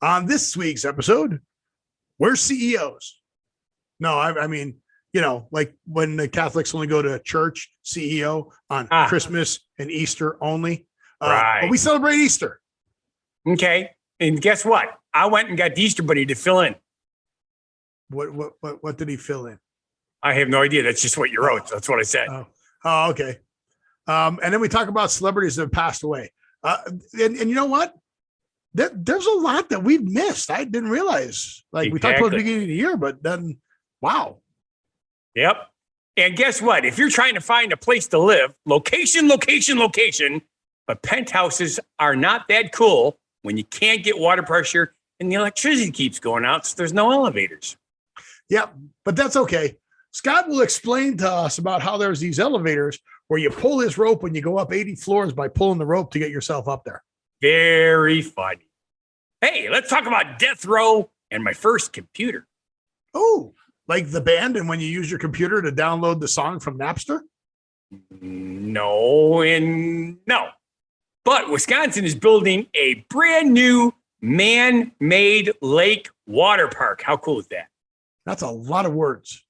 On this week's episode, we're CEOs. No, I mean, like when the Catholics only go to church, CEO on Christmas and Easter only. Right. But we celebrate Easter. Okay. And guess what? I went and got the Easter Bunny to fill in. What did he fill in? I have no idea. That's just what you wrote. That's what I said. Oh, okay. And then we talk about celebrities that have passed away. And you know what? There's a lot that we've missed. I didn't realize. Like we talked about the beginning of the year, but then, wow. Yep. And guess what? If you're trying to find a place to live, location, but penthouses are not that cool when you can't get water pressure and the electricity keeps going out, so there's no elevators. Yeah, but that's okay. Scott will explain to us about how there's these elevators where you pull this rope when you go up 80 floors by pulling the rope to get yourself up there. Very funny. Hey, let's talk about Death Row and my first computer. Oh, like the band and when you use your computer to download the song from Napster? No and no. But Wisconsin is building a brand new man-made lake water park. How cool is that? That's a lot of words.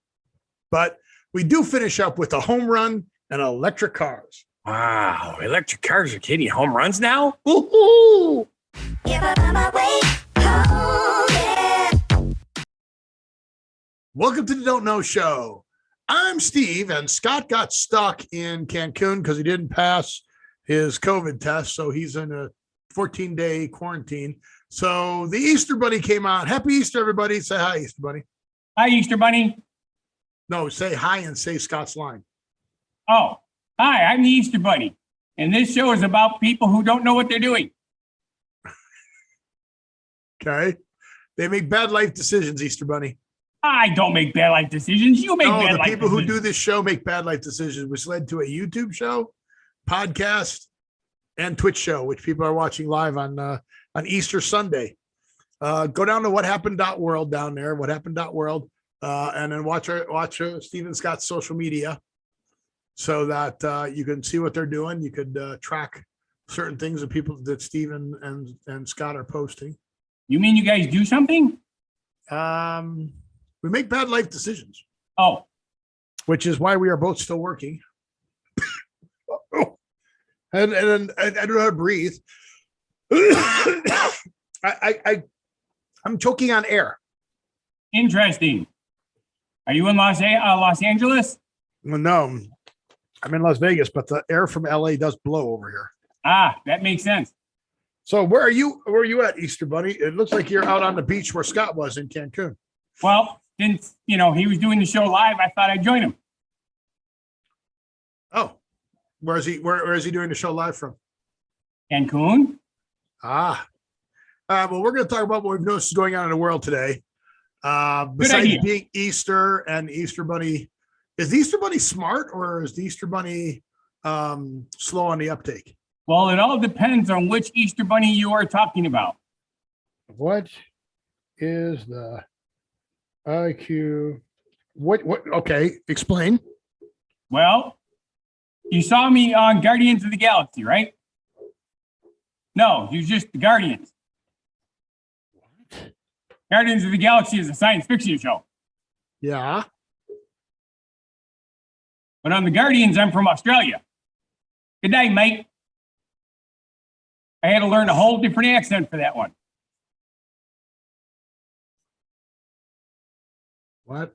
But we do finish up with a home run and electric cars. Wow, electric cars are hitting home runs now? Woo-hoo! Welcome to the Don't Know Show. I'm Steve, and Scott got stuck in Cancun because he didn't pass his COVID test, so he's in a 14-day quarantine. So the Easter Bunny came out. Happy Easter, everybody. Say hi, Easter Bunny. Hi, Easter Bunny. No, say hi and say Scott's line. Oh, hi, I'm the Easter Bunny, and this show is about people who don't know what they're doing. Okay. They make bad life decisions, Easter Bunny. I don't make bad life decisions. You make bad life decisions. The people who do this show make bad life decisions, which led to a YouTube show, podcast, and Twitch show, which people are watching live on Easter Sunday. Go down to whathappened.world down there, whathappened.world, and then watch Steve and Scott's social media so that you can see what they're doing. You could track certain things of people that Steve and Scott are posting. You mean you guys do something? We make bad life decisions. Oh. Which is why we are both still working. and I don't know how to breathe. I'm choking on air. Interesting. Are you in Los Angeles? Well, no, I'm in Las Vegas, but the air from LA does blow over here. Ah, that makes sense. So where are you at, Easter Bunny? It looks like you're out on the beach where Scott was in Cancun. Well, since he was doing the show live, I thought I'd join him. Oh, where is he doing the show live from? Cancun. Well, we're going to talk about what we've noticed is going on in the world today. Besides being Easter and Easter Bunny, is the Easter Bunny smart or is the Easter Bunny slow on the uptake? Well, it all depends on which Easter Bunny you are talking about. What is the IQ? What? Okay, explain. Well, you saw me on Guardians of the Galaxy, right? No, you're just the Guardians. What? Guardians of the Galaxy is a science fiction show. Yeah. But on the Guardians, I'm from Australia. Good day, mate. I had to learn a whole different accent for that one. What?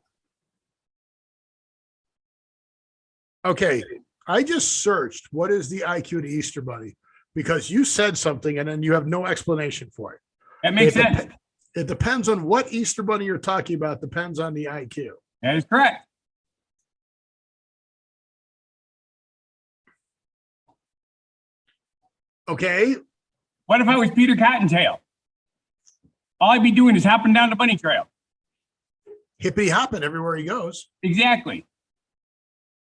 Okay, I just searched what is the IQ to Easter Bunny because you said something and then you have no explanation for it. That makes sense. It depends on what Easter Bunny you're talking about, depends on the IQ. That is correct. Okay. What if I was Peter Cottontail? All I'd be doing is hopping down the bunny trail. Hippity hopping everywhere he goes. Exactly.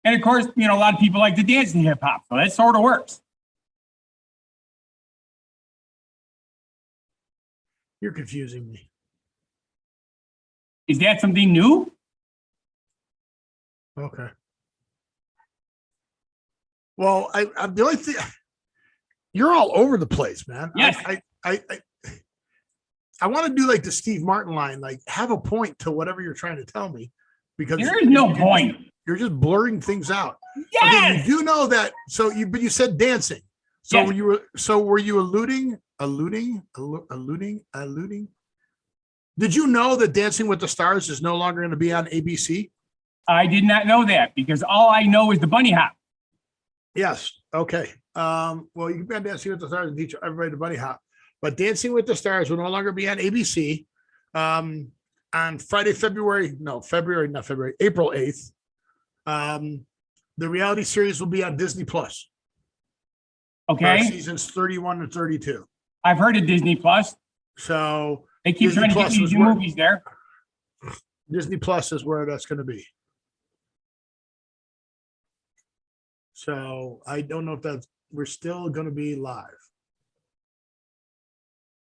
And of course, a lot of people like to dance to hip hop, so that sort of works. You're confusing me. Is that something new? Okay. Well, I'm the only thing. You're all over the place, man. Yes. I want to do like the Steve Martin line, like have a point to whatever you're trying to tell me, because There is no point. You're just blurring things out. Yes. Okay, you do know that. But you said dancing. So Yes. were you alluding? Did you know that Dancing with the Stars is no longer going to be on ABC? I did not know that, because all I know is the bunny hop. Yes. Okay. Well, you can be on Dancing with the Stars and teach everybody the bunny hop, but Dancing with the Stars will no longer be on ABC. On Friday, April 8th. The reality series will be on Disney Plus. Okay. Seasons 31 and 32. I've heard of Disney Plus. So they keep Disney trying to get these new movies there. Disney Plus is where that's going to be. So I don't know if we're still going to be live.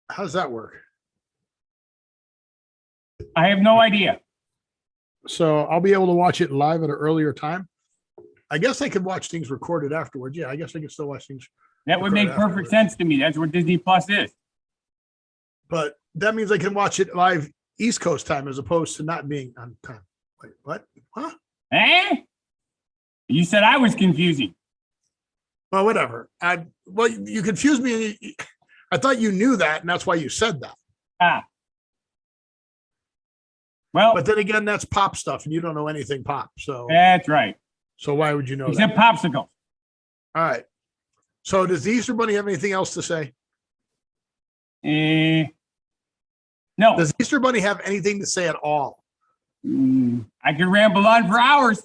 How does that work? I have no idea. So I'll be able to watch it live at an earlier time. I guess I could watch things recorded afterwards. Yeah, I guess I can still watch things. That would make perfect sense to me. That's what Disney Plus is. But that means I can watch it live East Coast time as opposed to not being on time. Wait, what? Huh? Eh? You said I was confusing. Well, whatever. You confused me. I thought you knew that, and that's why you said that. Well, but then again, that's pop stuff, and you don't know anything pop. So that's right. So why would you know Except that? popsicle. All right. So does the Easter Bunny have anything else to say? No. Does the Easter Bunny have anything to say at all? I could ramble on for hours.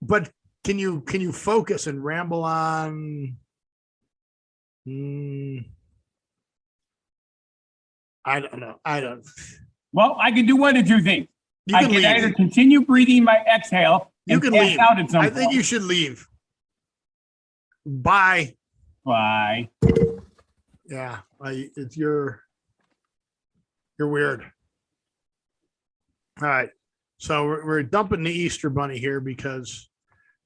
But can you focus and ramble on? I don't know. Well, I can do one of two things. I can leave. either continue breathing my exhale You and can pass leave. out at some I point. think you should leave. Bye. Bye. Yeah, you're weird. All right, so we're dumping the Easter Bunny here because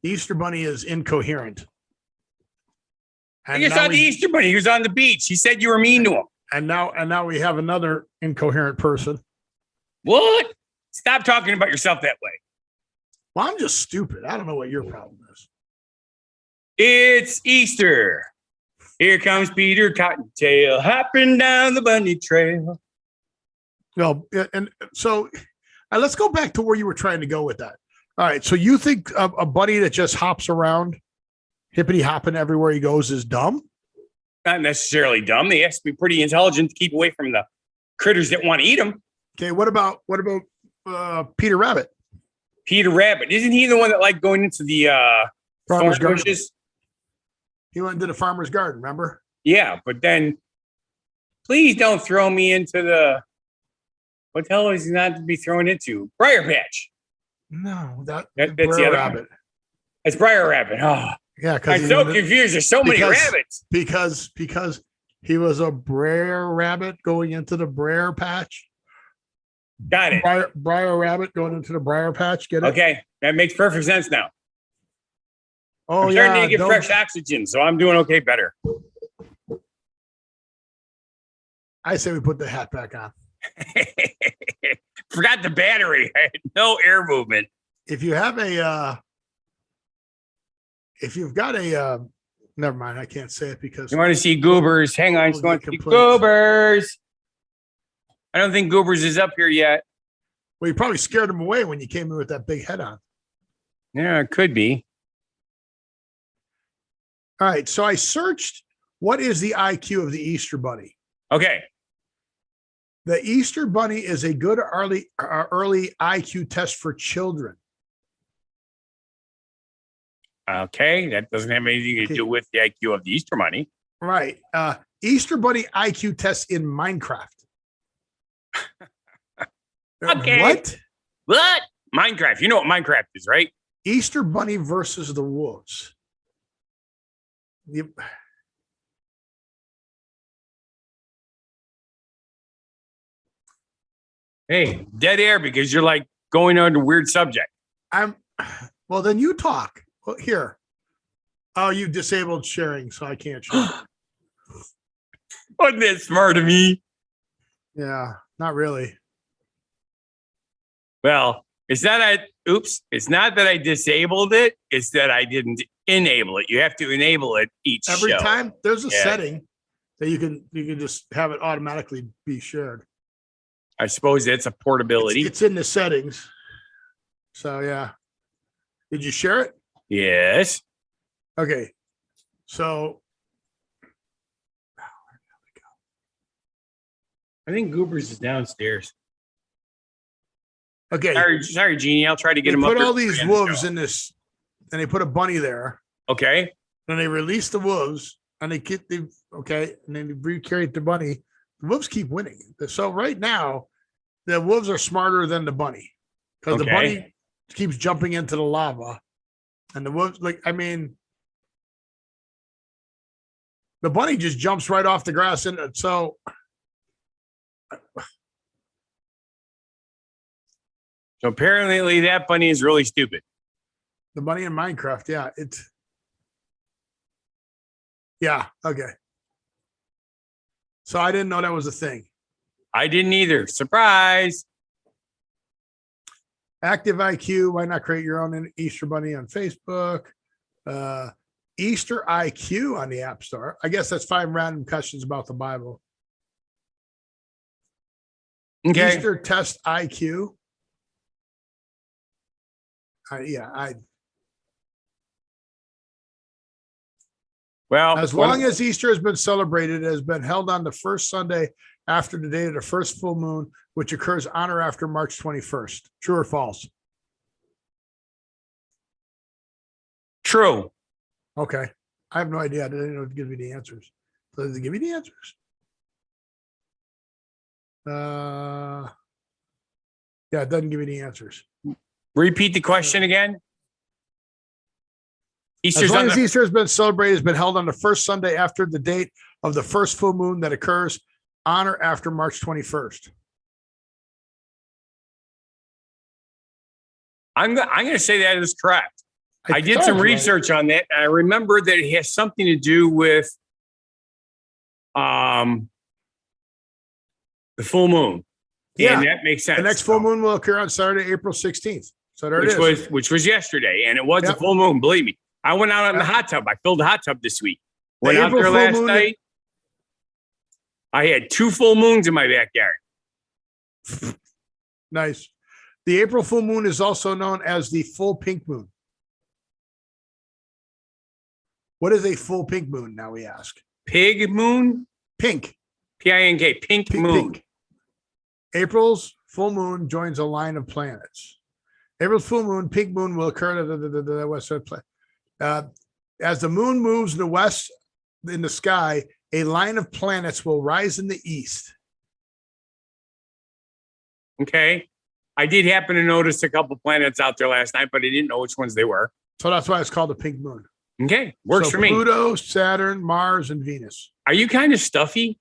the Easter Bunny is incoherent. I just saw the Easter Bunny. He was on the beach. He said you were mean to him. And now we have another incoherent person. What? Stop talking about yourself that way. Well, I'm just stupid. I don't know what your problem is. It's Easter. Here comes Peter Cottontail hopping down the bunny trail. Well, and so let's go back to where you were trying to go with that. All right. So you think a bunny that just hops around, hippity hopping everywhere he goes, is dumb? Not necessarily dumb. They have to be pretty intelligent to keep away from the critters that want to eat them. Okay. What about Peter Rabbit? Peter Rabbit. Isn't he the one that liked going into the Farmer's thorn garden. bushes? He went into the farmer's garden, remember? Yeah, but then please don't throw me into the what the hell is he not to be thrown into? Briar Patch. No, that's the other rabbit. That's Briar Rabbit. Oh, yeah, I'm so confused. There's so many rabbits. Because he was a Briar Rabbit going into the Briar Patch. Got it. Briar Rabbit going into the Briar Patch. Get it? Okay, that makes perfect sense now. Oh, I'm starting to get fresh oxygen, so I'm doing okay better. I say we put the hat back on. Forgot the battery. I had no air movement. If you have never mind. I can't say it because you want to see Goobers. Hang on. You want to see Goobers. I don't think Goobers is up here yet. Well, you probably scared him away when you came in with that big head on. Yeah, it could be. All right. So I searched what is the IQ of the Easter Bunny. Okay. The Easter Bunny is a good early IQ test for children. Okay. That doesn't have anything to do with the IQ of the Easter Bunny. Right. Easter Bunny IQ test in Minecraft. Okay. What? Minecraft. You know what Minecraft is, right? Easter Bunny versus the wolves. Yep. Hey, dead air because you're like going on a weird subject. Well, then you talk. Well, here. Oh, you disabled sharing, so I can't share. Wasn't that smart of me? Yeah, not really. Well, it's not that I disabled it. It's that I didn't enable it. You have to enable it each Every show. time there's a setting that you can just have it automatically be shared. I suppose that's a portability. It's in the settings. So yeah. Did you share it? Yes. Okay. So I think Goobers is downstairs. okay. Sorry, Jeannie. I'll try to get him up. Put all these wolves in this, and they put a bunny there. Okay. Then they release the wolves, and and then they re-carry the bunny. The wolves keep winning. So right now, the wolves are smarter than the bunny because the bunny keeps jumping into the lava, and the wolves the bunny just jumps right off the grass, and so. So apparently that bunny is really stupid. The bunny in Minecraft, yeah, okay. So I didn't know that was a thing. I didn't either. Surprise. Active IQ, why not create your own Easter bunny on Facebook? Easter IQ on the App Store. I guess that's 5 random questions about the Bible. Okay. Easter test IQ. Well, as long as Easter has been celebrated, it has been held on the first Sunday after the day of the first full moon, which occurs on or after March 21st. True or false? True. Okay. I have no idea. I didn't know it give me the answers. So does it give me the answers? Yeah, it doesn't give me the answers. Repeat the question again. As long as Easter has been celebrated, it's been held on the first Sunday after the date of the first full moon that occurs on or after March 21st. I'm going to say that is correct. I did some research on that. And I remember that it has something to do with the full moon. Yeah, and that makes sense. The next full moon will occur on Saturday, April 16th. So there it is. Which was yesterday, and it was a full moon. Believe me, I went out on the hot tub. I filled the hot tub this week. Went out there last night. I had 2 full moons in my backyard. Nice. The April full moon is also known as the full pink moon. What is a full pink moon? Now we ask. Pig moon? Pink. P-I-N-K. Pink moon. Pink. April's full moon joins a line of planets. April's full moon, pink moon will occur at the west side planet. As the moon moves in the west in the sky, a line of planets will rise in the east. Okay. I did happen to notice a couple planets out there last night, but I didn't know which ones they were. So that's why it's called the pink moon. Okay. Works for me. Pluto, Saturn, Mars, and Venus. Are you kind of stuffy?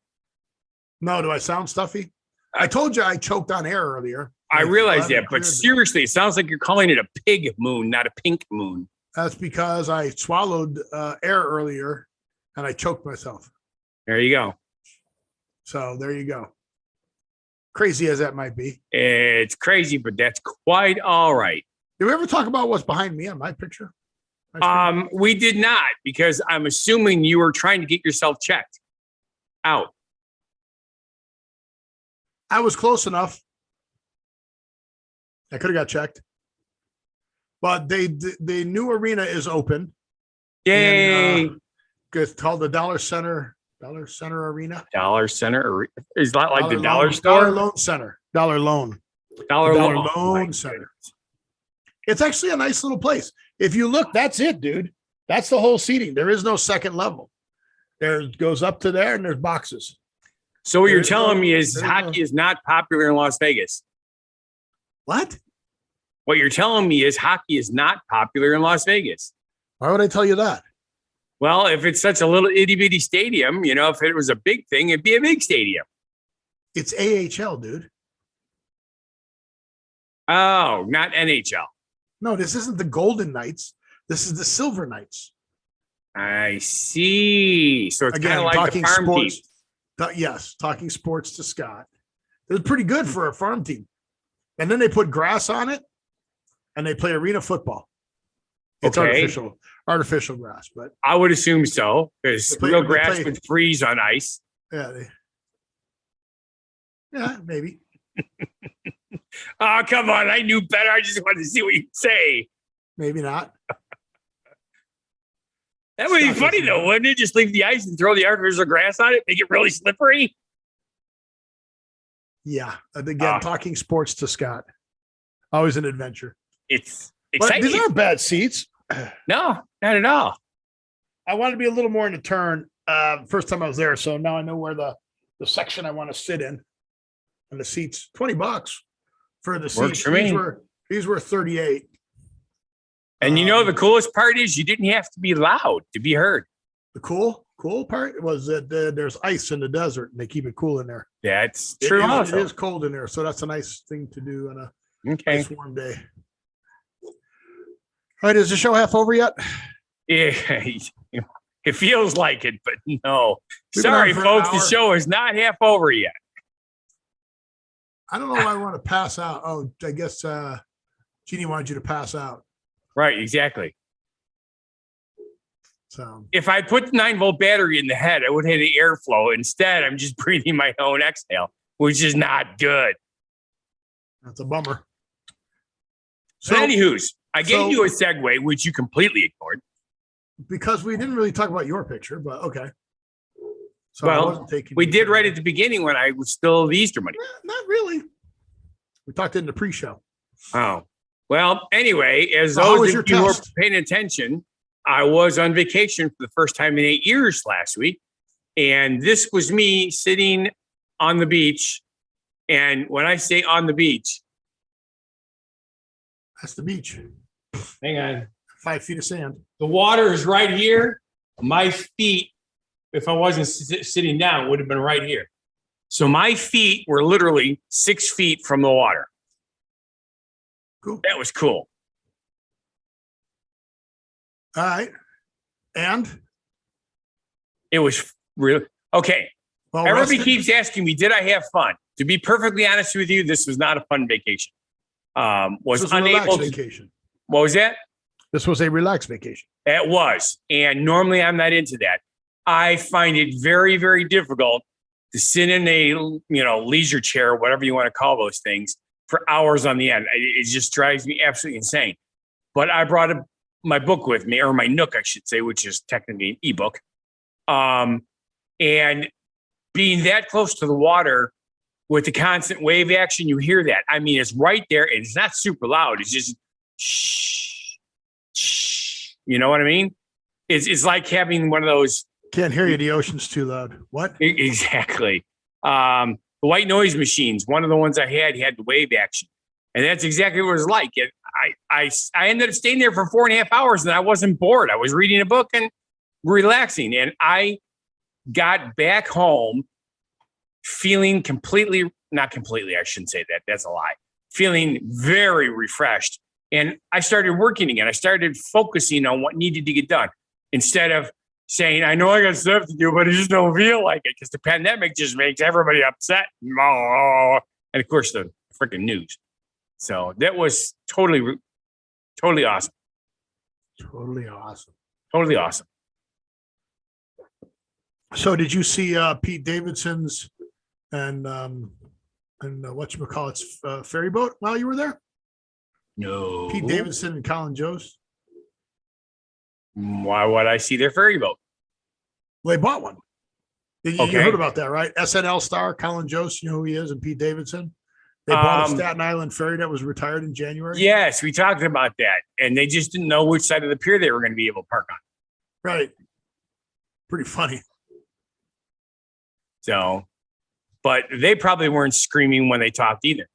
No, do I sound stuffy? I told you I choked on air earlier. I realize that, but seriously, it sounds like you're calling it a pig moon, not a pink moon. That's because I swallowed air earlier and I choked myself. There you go. So there you go. Crazy as that might be. It's crazy, but that's quite all right. Did we ever talk about what's behind me on my picture? We did not, because I'm assuming you were trying to get yourself checked out. I was close enough. I could have got checked. But the new arena is open. Yay. It's called the Dollar Center Arena. Dollar Center is that like the dollar store? Dollar Loan Center. Dollar Loan Center. It's actually a nice little place. If you look, that's it, dude. That's the whole seating. There is no second level. There goes up to there, and there's boxes. So what you're telling me is hockey is not popular in Las Vegas. What? What you're telling me is hockey is not popular in Las Vegas. Why would I tell you that? Well, if it's such a little itty bitty stadium, if it was a big thing, it'd be a big stadium. It's AHL, dude. Oh, not NHL. No, this isn't the Golden Knights. This is the Silver Knights. I see. So it's kind of like the farm team. Yes, talking sports to Scott. It was pretty good for a farm team. And then they put grass on it, and they play arena football. It's artificial grass, but I would assume so, because real grass would freeze on ice. Yeah, maybe. Oh, come on. I knew better. I just wanted to see what you'd say. Maybe not. That would be funny, though, wouldn't it? Just leave the ice and throw the artificial grass on it, make it really slippery? Yeah. And again, talking sports to Scott. Always an adventure. It's exciting. But these aren't bad seats. No, not at all. I wanted to be a little more in the turn. First time I was there, so now I know where the section I want to sit in. And the seats, $20 for the seats. These were 38. And the coolest part is you didn't have to be loud to be heard. The cool part was that there's ice in the desert and they keep it cool in there. That's true. It is cold in there, so that's a nice thing to do on a nice warm day. All right, is the show half over yet? Yeah, it feels like it, but no. Sorry, folks, the show is not half over yet. I don't know why I want to pass out. Oh, I guess Jeannie wanted you to pass out. Right, exactly. So if I put the 9-volt battery in the head, I would hit the airflow. Instead, I'm just breathing my own exhale, which is not good. That's a bummer. So, anywho's, I gave you a segue, which you completely ignored. Because we didn't really talk about your picture, but okay. So well, we did right at the beginning when I was still the Easter Bunny. Not really. We talked in the pre-show. Oh. Well, anyway, as those of you who were paying attention, I was on vacation for the first time in 8 years last week. And this was me sitting on the beach. And when I say on the beach, that's the beach. Hang on. 5 feet of sand. The water is right here. My feet, if I wasn't sitting down, would have been right here. So my feet were literally 6 feet from the water. Cool. That was cool. All right. And? It was real. Okay. Well, everybody keeps asking me, did I have fun? To be perfectly honest with you, this was not a fun vacation. Was unable to. Vacation. What was that? This was a relaxed vacation. It was. And normally I'm not into that. I find it very, very difficult to sit in a, leisure chair, whatever you want to call those things, for hours on the end. It just drives me absolutely insane. But I brought my book with me, or my Nook, I should say, which is technically an ebook. And being that close to the water with the constant wave action, you hear that. I mean, it's right there, and it's not super loud. It's just shh, shh. You know what I mean? It's like having one of those. Can't hear you. The ocean's too loud. What? Exactly. The white noise machines, one of the ones I had the wave action. And that's exactly what it was like. I ended up staying there for 4.5 hours and I wasn't bored. I was reading a book and relaxing. And I got back home feeling not completely, I shouldn't say that. That's a lie. Feeling very refreshed. And I started working again. I started focusing on what needed to get done instead of saying, I know I got stuff to do, but I just don't feel like it because the pandemic just makes everybody upset. And of course, the freaking news. So that was totally awesome. Totally awesome. Totally awesome. So did you see Pete Davidson's and whatchamacallit's ferry boat while you were there? No. Pete Davidson and Colin Jost. Why would I see their ferry boat? Well, they bought one. You heard about that, right? SNL star Colin Jost, you know who he is, and Pete Davidson. They bought a Staten Island ferry that was retired in January. Yes, we talked about that. And they just didn't know which side of the pier they were going to be able to park on. Right. Pretty funny. So, but they probably weren't screaming when they talked either.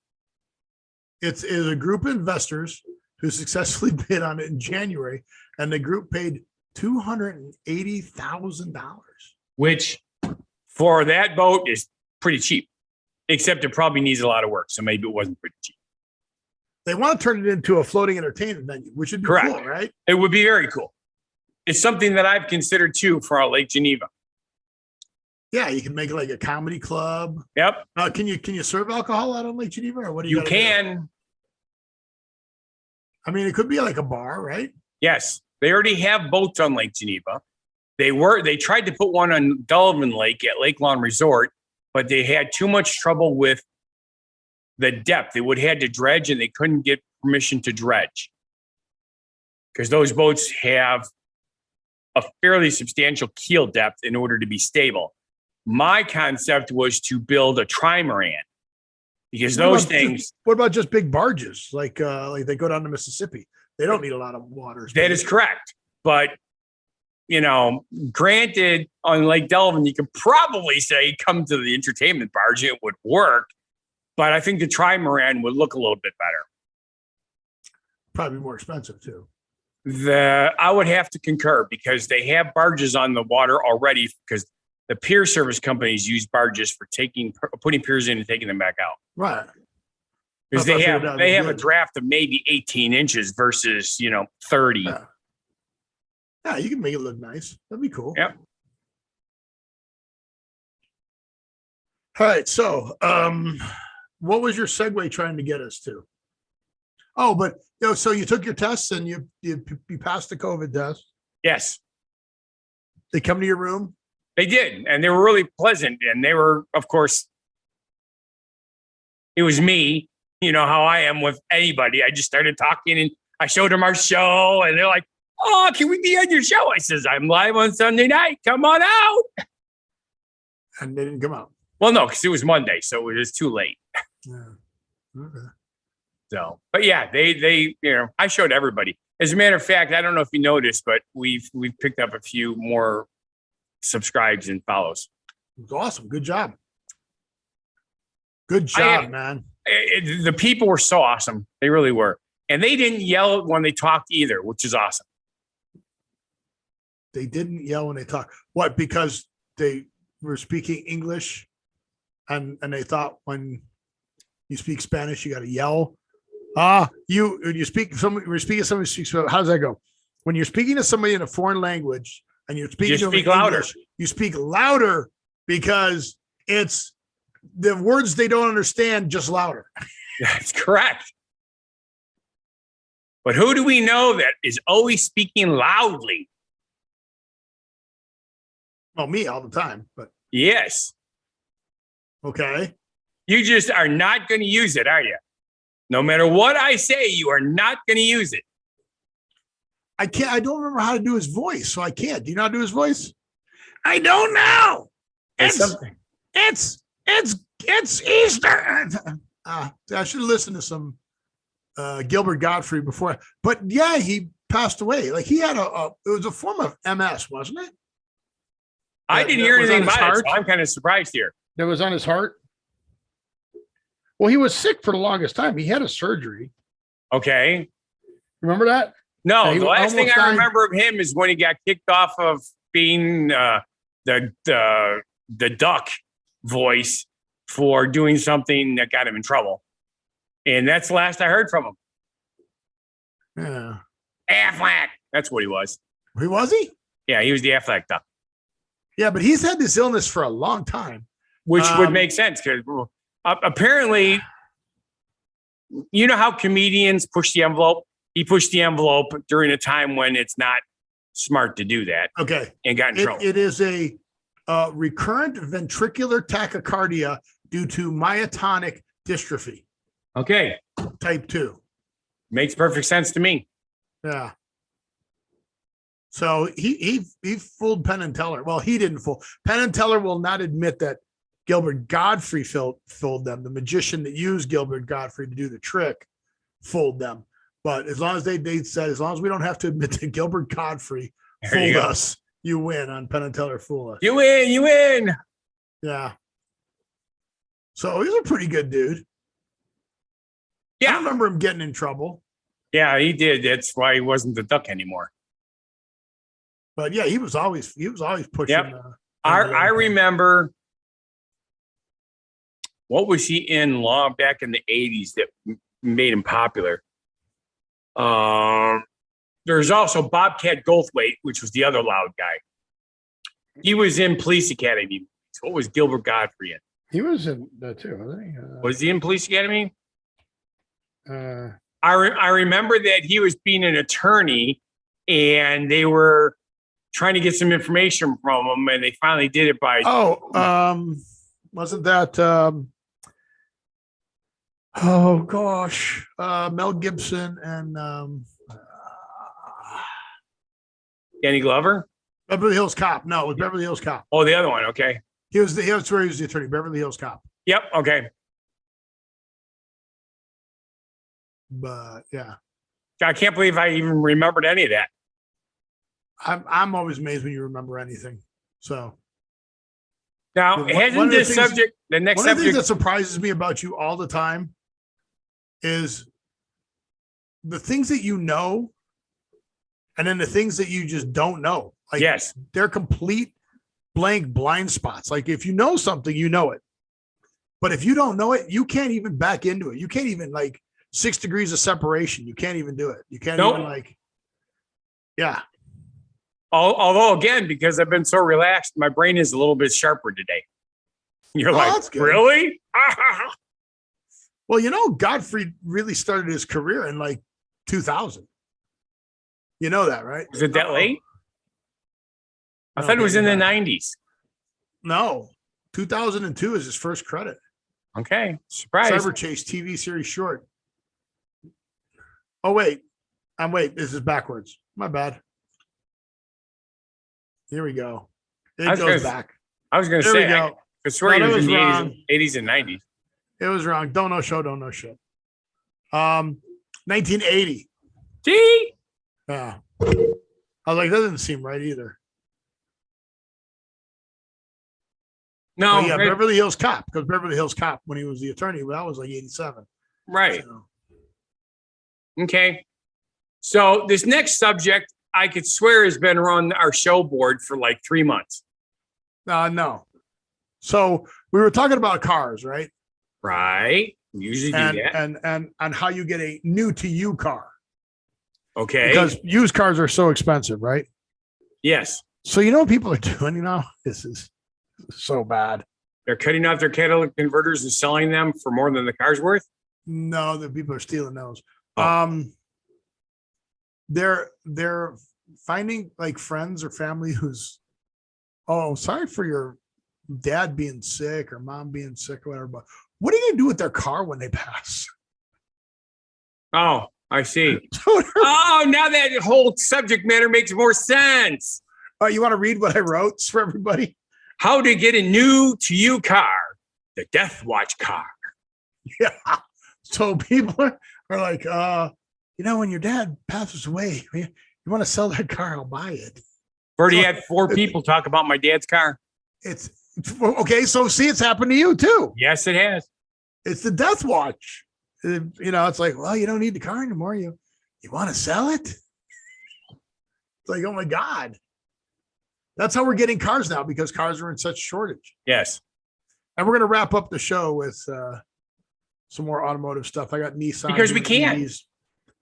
It's a group of investors who successfully bid on it in January, and the group paid $280,000. Which for that boat is pretty cheap, except it probably needs a lot of work. So maybe it wasn't pretty cheap. They want to turn it into a floating entertainment venue, which would be correct. Cool, right? It would be very cool. It's something that I've considered too for our Lake Geneva. Yeah, you can make it like a comedy club. Yep. Can you serve alcohol out on Lake Geneva, or what do you? You can. Do? I mean, it could be like a bar, right? Yes, they already have boats on Lake Geneva. They tried to put one on Delavan Lake at Lake Lawn Resort, but they had too much trouble with the depth. They would have had to dredge, and they couldn't get permission to dredge because those boats have a fairly substantial keel depth in order to be stable. My concept was to build a trimaran because those things. What about just big barges like they go down to Mississippi? They don't need a lot of water. That is correct, but granted, on Lake Delavan, you could probably say come to the entertainment barge, it would work, but I think the trimaran would look a little bit better. Probably more expensive too. I would have to concur because they have barges on the water already because the pier service companies use barges for putting piers in and taking them back out. Right. Because they have a draft of maybe 18 inches versus 30. Yeah, you can make it look nice. That'd be cool. Yep. All right. So what was your segue trying to get us to? Oh, but so you took your tests and you passed the COVID test. Yes. They come to your room? They did, and they were really pleasant. And they were, of course, it was me. You know how I am with anybody. I just started talking, and I showed them our show, and they're like, "Oh, can we be on your show?" I says, "I'm live on Sunday night. Come on out." And they didn't come out. Well, no, because it was Monday, so it was too late. Yeah. Okay. So, but yeah, they I showed everybody. As a matter of fact, I don't know if you noticed, but we've picked up a few more subscribes and follows. It's awesome. Good job. Good job, man. The people were so awesome. They really were. And they didn't yell when they talked either, which is awesome. They didn't yell when they talked. What? Because they were speaking English and they thought when you speak Spanish, you got to yell. When you speak, we're speaking to somebody who speaks, how does that go? When you're speaking to somebody in a foreign language and you're speaking to them in louder. English, you speak louder because it's the words they don't understand, just louder. That's correct. But who do we know that is always speaking loudly? Well, me all the time, but yes. Okay. You just are not going to use it, are you? No matter what I say, you are not going to use it. I can't. I don't remember how to do his voice, so I can't. Do you know how to do his voice? I don't know. It's Easter. I should have listened to some Gilbert Gottfried before, but yeah, he passed away. Like he had it was a form of MS, wasn't it? I didn't hear anything about it, so I'm kind of surprised here. That was on his heart. Well, he was sick for the longest time. He had a surgery. Okay. Remember that? No, the last thing I remember of him is when he got kicked off of being the duck voice for doing something that got him in trouble. And that's the last I heard from him. Yeah. Affleck. That's what he was. Who was he? Yeah, he was the Affleck duck. Yeah, but he's had this illness for a long time. Which would make sense because apparently, you know how comedians push the envelope? He pushed the envelope during a time when it's not smart to do that. Okay. And got in trouble. It is a recurrent ventricular tachycardia due to myotonic dystrophy. Okay. Type 2. Makes perfect sense to me. Yeah. So he fooled Penn and Teller. Well, he didn't fool. Penn and Teller will not admit that Gilbert Gottfried fooled them. The magician that used Gilbert Gottfried to do the trick fooled them. But as long as they said, as long as we don't have to admit that Gilbert Gottfried fooled us, you win on Penn and Teller Fool Us. You win. Yeah. So he's a pretty good dude. Yeah. I remember him getting in trouble. Yeah, he did. That's why he wasn't the duck anymore. But yeah, he was always pushing. Yep. I remember, what was he in back in the 80s that made him popular? There's also Bobcat Goldthwait, which was the other loud guy. He was in Police Academy What was Gilbert Gottfried in? He was in that too, wasn't he? Was he in Police Academy? Uh, I remember that he was being an attorney, and they were trying to get some information from him, and they finally did it by. Wasn't that? Oh gosh, Mel Gibson and Danny Glover. Beverly Hills Cop. No, it was Beverly Hills Cop. Oh, the other one. Okay. That's where he was the attorney. Beverly Hills Cop. Yep. Okay. But yeah, I can't believe I even remembered any of that. I'm always amazed when you remember anything. So now, hasn't this subject, the next one of the things subject that surprises me about you all the time is the things that you know, and then the things that you just don't know. Like, yes, they're complete blank blind spots. Like, if you know something, you know it. But if you don't know it, you can't even back into it. You can't even, like, 6 degrees of separation. You can't even do it. You can't even, like, yeah. Although, again, because I've been so relaxed, my brain is a little bit sharper today. You're like, really? Well, you know, Gottfried really started his career in like 2000. You know that, right? Is it that late? I thought it was in the 90s. No, 2002 is his first credit. Okay, surprise. Cyber Chase TV series short. Oh, wait. This is backwards. My bad. Here we go. It goes back. I was going to say, I swear it was in the 80s and 90s. It was wrong. Don't know shit. 1980. Gee. Yeah. I was like, that doesn't seem right either. No. But yeah, Beverly Hills Cop. Because Beverly Hills Cop, when he was the attorney, that was like 87. Right. So. Okay. So this next subject, I could swear has been on our show board for like 3 months. No. So we were talking about cars, right? Right. We usually do that. And how you get a new to you car. Okay. Because used cars are so expensive, right? Yes. So you know what people are doing now? This is so bad. They're cutting out their catalytic converters and selling them for more than the car's worth? No, the people are stealing those. Oh. They're finding like friends or family who's, oh, sorry for your dad being sick or mom being sick or whatever, but what are you gonna do with their car when they pass? Oh, I see. Oh, now that whole subject matter makes more sense. You want to read what I wrote for everybody? How to get a new to you car, the Death Watch car. Yeah. So people are like, when your dad passes away, you want to sell that car, I'll buy it. Already had 4 people talk about my dad's car. It's okay. So see, it's happened to you too. Yes, it has. It's the Death Watch. It's like, well, you don't need the car anymore. You want to sell it? It's like, oh my God. That's how we're getting cars now because cars are in such shortage. Yes. And we're going to wrap up the show with some more automotive stuff. I got Nissan. Because we can. EVs.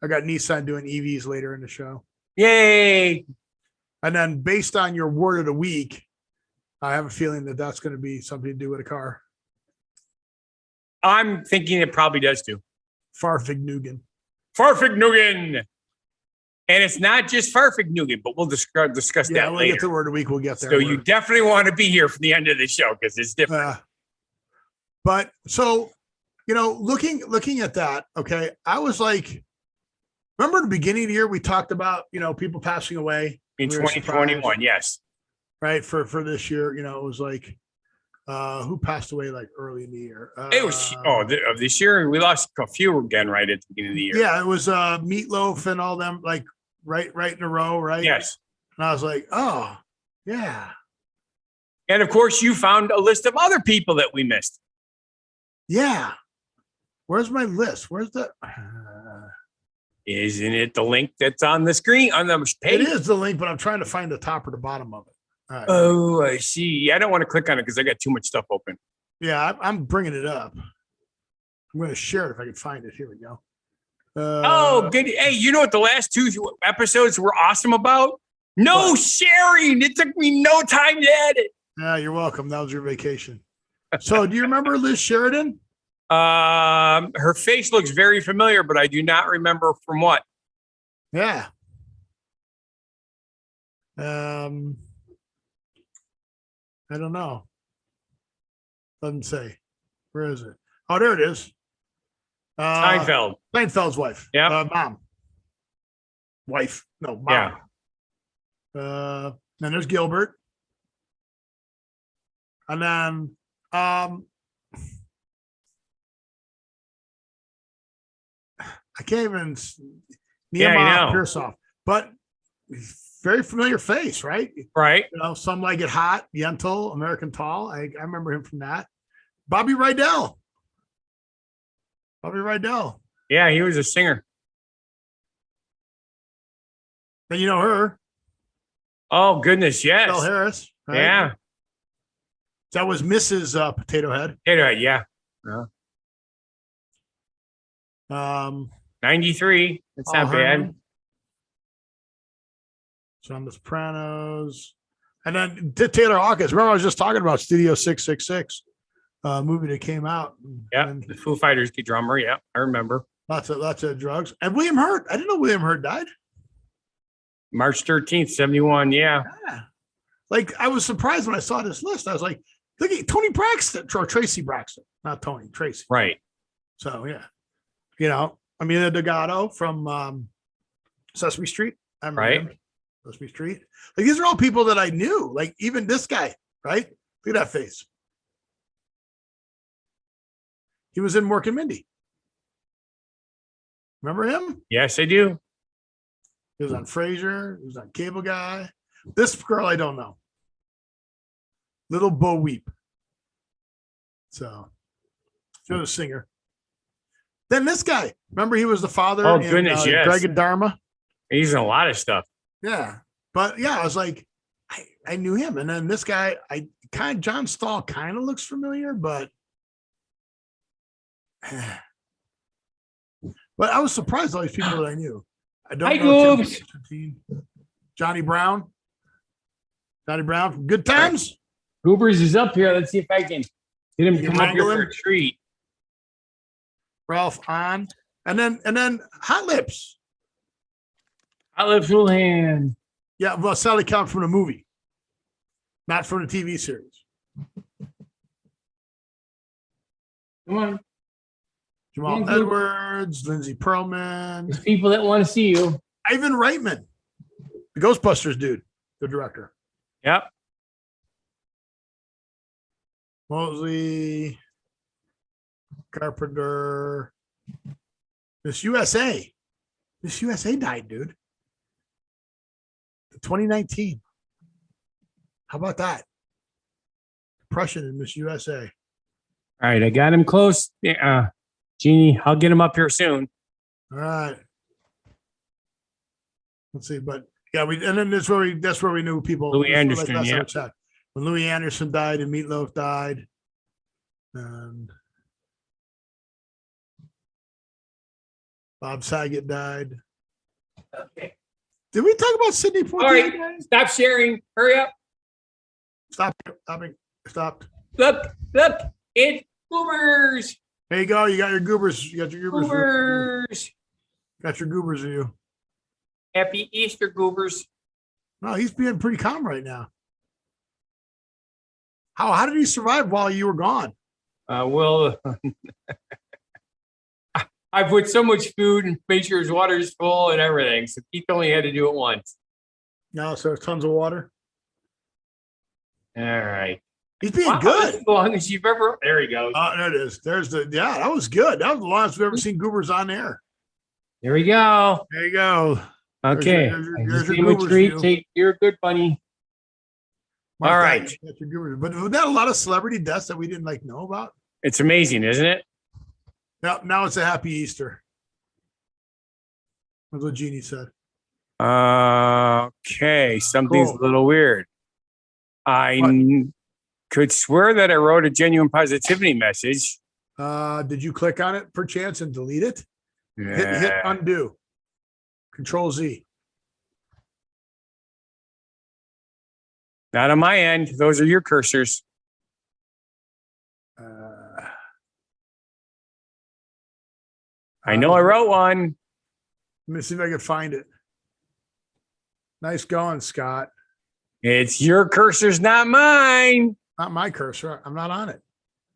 I got Nissan doing EVs later in the show. Yay. And then based on your word of the week, I have a feeling that that's going to be something to do with a car. I'm thinking it probably does too. Farfignugen. Farfignugen. And it's not just farfignugen, but we'll discuss that later. We'll get to the word of the week. We'll get there. So you definitely want to be here for the end of the show because it's different. But so, looking at that, okay, I was like, remember the beginning of the year we talked about, people passing away in 2021, yes. Right. For this year, it was like, who passed away like early in the year? It was of this year. We lost a few again right at the beginning of the year. Yeah, it was Meatloaf and all them like right in a row, right? Yes. And I was like, oh, yeah. And of course, you found a list of other people that we missed. Yeah. Where's my list? Where's the? Isn't it the link that's on the screen on the page? It is the link, but I'm trying to find the top or the bottom of it. Right. Oh, I see. I don't want to click on it because I got too much stuff open. Yeah, I'm bringing it up. I'm going to share it if I can find it. Here we go. Good. Hey, you know what the last 2 episodes were awesome about? No sharing. It took me no time to edit. Yeah, you're welcome. That was your vacation. So do you remember Liz Sheridan? Her face looks very familiar, but I do not remember from what. Yeah. I don't know. Doesn't say. Where is it? Oh, there it is. Seinfeld. Seinfeld's wife. Yeah. Mom. Wife. No, mom. Yeah. Then there's Gilbert. And then I can't even Nehemiah Pearsoff, but very familiar face, right? Right. You know, Some Like It Hot, Yentl, American Tall. I remember him from that. Bobby Rydell. Yeah, he was a singer. Then you know her. Oh, goodness, yes. Belle Harris. Right? Yeah. That was Mrs. Potato Head. Yeah. 93. That's not bad. So on The Sopranos. And then Taylor Hawkins. Remember, I was just talking about Studio 666, movie that came out. Yeah, the Foo Fighters drummer. Yeah, I remember. Lots of drugs. And William Hurt. I didn't know William Hurt died. March 13th, 71. Yeah. Like, I was surprised when I saw this list. I was like, look at Tony Braxton, or Tracy Braxton. Not Tony, Tracy. Right. So, yeah. You know, Amelia Delgado from Sesame Street. I remember him. Sesame Street. Like, these are all people that I knew. Like, even this guy, right? Look at that face. He was in Mork and Mindy. Remember him? Yes, I do. He was on Frasier. He was on Cable Guy. This girl, I don't know. Little Bo Weep. So, she was a singer. Then this guy. Remember, he was the father in yes. Dragon Dharma? He's in a lot of stuff. Yeah. But, yeah, I was like, I knew him. And then this guy, John Stahl kind of looks familiar, but I was surprised all these people that I knew. I don't know. Johnny Brown. Johnny Brown from Good Times. Goobers is up here. Let's see if I can get him to come up here for a treat. Ralph on. And then Hot Lips. Hot Lips Houlihan. Yeah, well, Sally Count from the movie. Not from the TV series. Come on. Jamal Edwards, Lindsey Perlman. There's people that want to see you. Ivan Reitman, the Ghostbusters dude, the director. Yep. Mosley, Carpenter, Miss USA. Miss USA died, dude. 2019. How about that? Depression in Miss USA. All right, I got him close. Jeannie, I'll get him up here soon. All right. Let's see, but yeah, and then that's where we knew people. Louis Anderson, when Louis Anderson died and Meatloaf died, and Bob Saget died. Okay. Did we talk about Sidney Poitier? All right, stop sharing. Hurry up. Stop. Look, it's Goobers. There you go. You got your goobers. Got your Goobers. Got your goobers in you. Happy Easter, Goobers. No, he's being pretty calm right now. How did he survive while you were gone? Well, I put so much food and made sure his water is full and everything. So Keith only had to do it once. No, so tons of water. All right. He's being good. As long as you've ever. There he goes. There it is. That was good. That was the longest we've ever seen goobers on air. There we go. There you go. Okay. There's your treat. You're a good bunny. All right. But was that a lot of celebrity deaths that we didn't know about? It's amazing, isn't it? Now it's a happy Easter. That's what Jeannie said. Okay. Something's a little weird. Could swear that I wrote a genuine positivity message. Did you click on it perchance and delete it? Yeah. Hit undo. Control Z. Not on my end. Those are your cursors. I know I wrote one. Let me see if I can find it. Nice going, Scott. It's your cursors, not mine. Not my cursor. I'm not on it.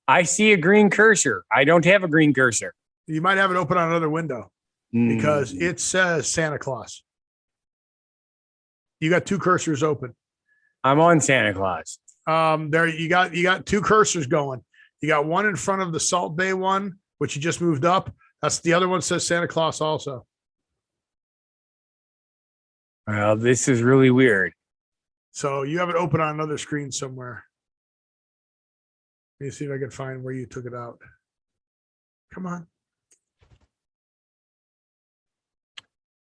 I see a green cursor. I don't have a green cursor. You might have it open on another window because it says Santa Claus. You got two cursors open. I'm on Santa Claus. There you got two cursors going. You got one in front of the Salt Bay one, which you just moved up. That's the other one says Santa Claus also. Well, this is really weird. So you have it open on another screen somewhere. Let me see if I can find where you took it out. Come on.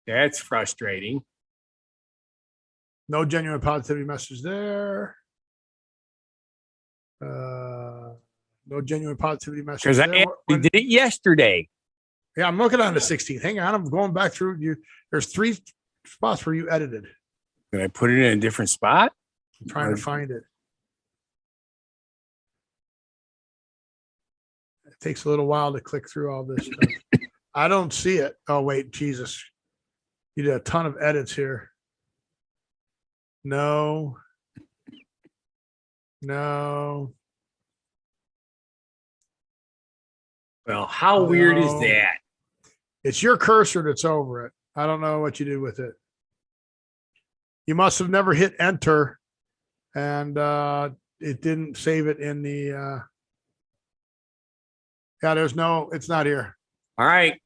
That's frustrating. No genuine positivity message there. No genuine positivity message. Because I actually did it yesterday. Yeah, I'm looking on the 16th. Hang on, I'm going back through you. There's 3 spots where you edited. Did I put it in a different spot? I'm trying to find it. It takes a little while to click through all this stuff. I don't see it. Oh, wait, Jesus. You did a ton of edits here. No. Well, how weird is that? It's your cursor that's over it. I don't know what you did with it. You must have never hit enter and it didn't save it in the it's not here. All right.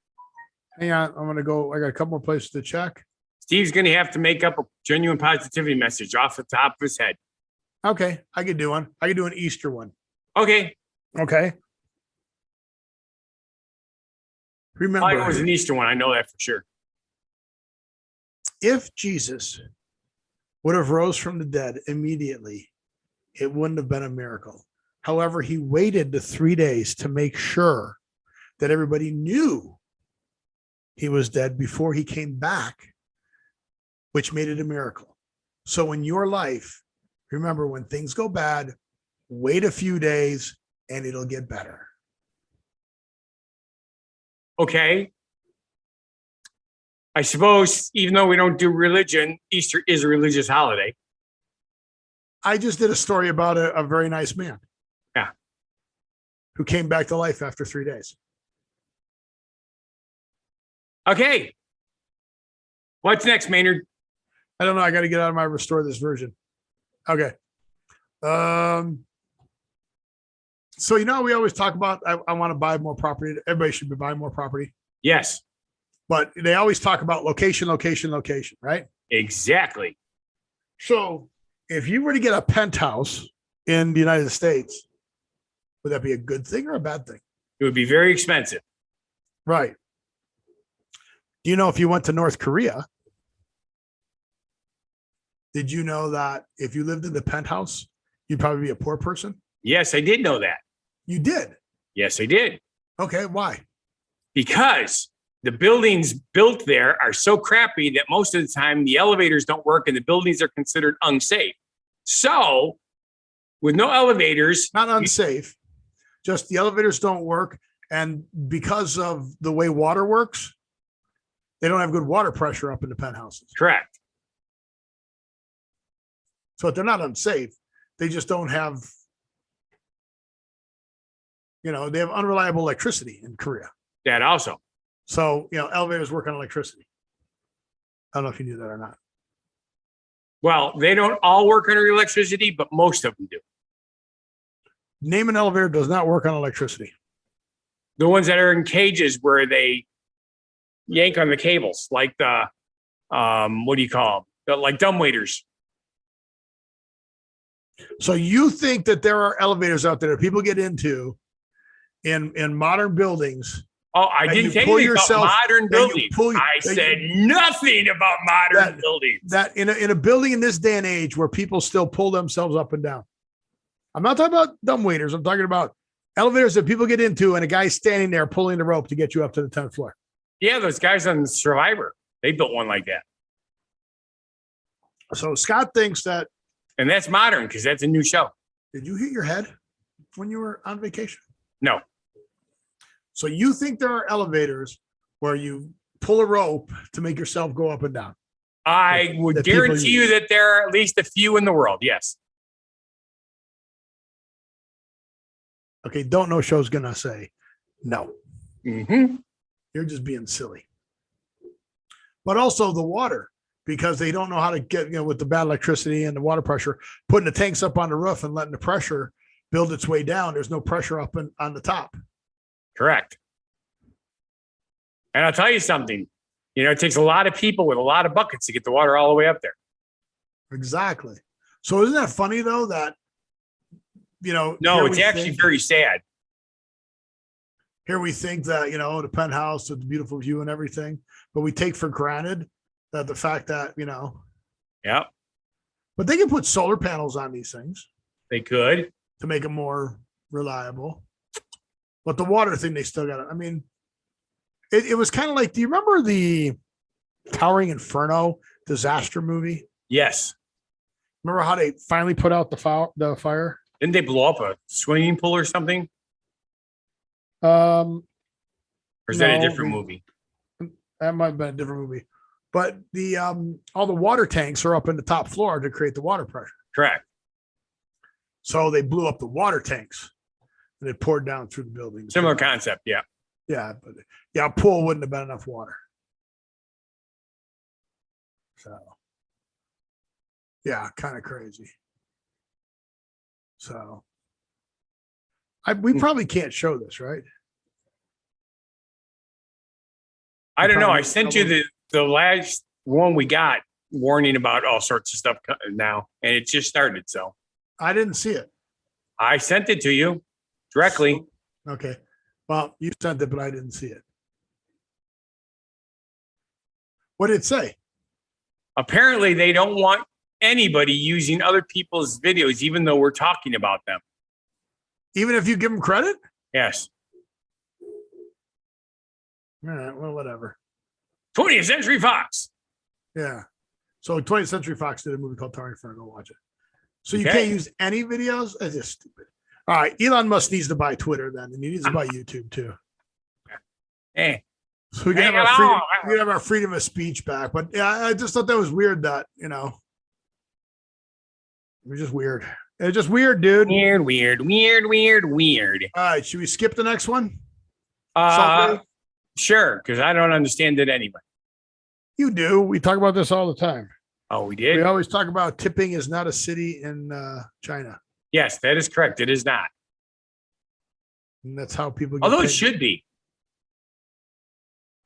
Hang on. I'm gonna go. I got a couple more places to check. Steve's gonna have to make up a genuine positivity message off the top of his head. Okay, I could do one. I could do an Easter one. Okay. Remember, it was an Easter one. I know that for sure. If Jesus would have rose from the dead immediately, it wouldn't have been a miracle. However, he waited the 3 days to make sure that everybody knew he was dead before he came back, which made it a miracle. So in your life, remember, when things go bad, wait a few days and it'll get better. Okay. I suppose even though we don't do religion, Easter is a religious holiday. I just did a story about a very nice man. Yeah. Who came back to life after 3 days. Okay. What's next, Maynard? I don't know. I got to get out of my restore this version. Okay. So, we always talk about, I want to buy more property. Everybody should be buying more property. Yes. But they always talk about location, right? Exactly. So if you were to get a penthouse in the United States, would that be a good thing or a bad thing? It would be very expensive. Right. Do you know if you went to North Korea, did you know that if you lived in the penthouse, you'd probably be a poor person? Yes, I did know that. You did? Yes, I did. Okay, why? Because the buildings built there are so crappy that most of the time the elevators don't work and the buildings are considered unsafe. So with no elevators. Not unsafe, just the elevators don't work. And because of the way water works, they don't have good water pressure up in the penthouses. Correct. So they're not unsafe. They just don't have, they have unreliable electricity in Korea. That also. So, elevators work on electricity. I don't know if you knew that or not. Well, they don't all work on electricity, but most of them do. Name an elevator does not work on electricity. The ones that are in cages where they yank on the cables, like the, what do you call them? Like dumbwaiters. So you think that there are elevators out there that people get into in modern buildings? Oh, I didn't say anything about modern buildings. I said nothing about modern buildings. That in a building in this day and age where people still pull themselves up and down. I'm not talking about dumbwaiters. I'm talking about elevators that people get into and a guy's standing there pulling the rope to get you up to the 10th floor. Yeah, those guys on Survivor, they built one like that. So Scott thinks that And that's modern because that's a new show. Did you hit your head when you were on vacation? No. So you think there are elevators where you pull a rope to make yourself go up and down? I would guarantee you that there are at least a few in the world. Yes. Okay. Don't Know Show's going to say no. Mm-hmm. You're just being silly. But also the water, because they don't know how to get, with the bad electricity and the water pressure, putting the tanks up on the roof and letting the pressure build its way down. There's no pressure up on the top. Correct. And I'll tell you something, it takes a lot of people with a lot of buckets to get the water all the way up there. Exactly. So isn't that funny though, that, no, it's actually very sad. Here we think that, the penthouse with the beautiful view and everything, but we take for granted that the fact that, yeah, but they can put solar panels on these things. They could to make it more reliable. But the water thing, they still got it. I mean, it was kind of like, do you remember the Towering Inferno disaster movie? Yes. Remember how they finally put out the fire? Didn't they blow up a swimming pool or something? Or is that a different movie? That might have been a different movie. But the all the water tanks are up in the top floor to create the water pressure. Correct. So they blew up the water tanks and it poured down through the building. Similar concept, yeah. Yeah, but a pool wouldn't have been enough water. So yeah, kind of crazy. So we probably can't show this, right? I don't know. I sent you the last one we got warning about all sorts of stuff now, and it just started. So I didn't see it. I sent it to you directly. Okay. Well, you sent it, but I didn't see it. What did it say? Apparently, they don't want anybody using other people's videos, even though we're talking about them. Even if you give them credit? Yes. All right. Well, whatever. 20th Century Fox. Yeah. So 20th Century Fox did a movie called Towering Inferno. Go watch it. So you can't use any videos? That's just stupid. All right. Elon Musk needs to buy Twitter then, and he needs to buy YouTube too. Hey. So we can have our freedom of speech back. But yeah, I just thought that was weird that, it was just weird. It's just weird, dude. Weird. All right. Should we skip the next one? Sure, because I don't understand it anyway. You do. We talk about this all the time. Oh, we did? We always talk about Tipping is not a city in China. Yes, that is correct. It is not. And that's how people get Although paid. it should be.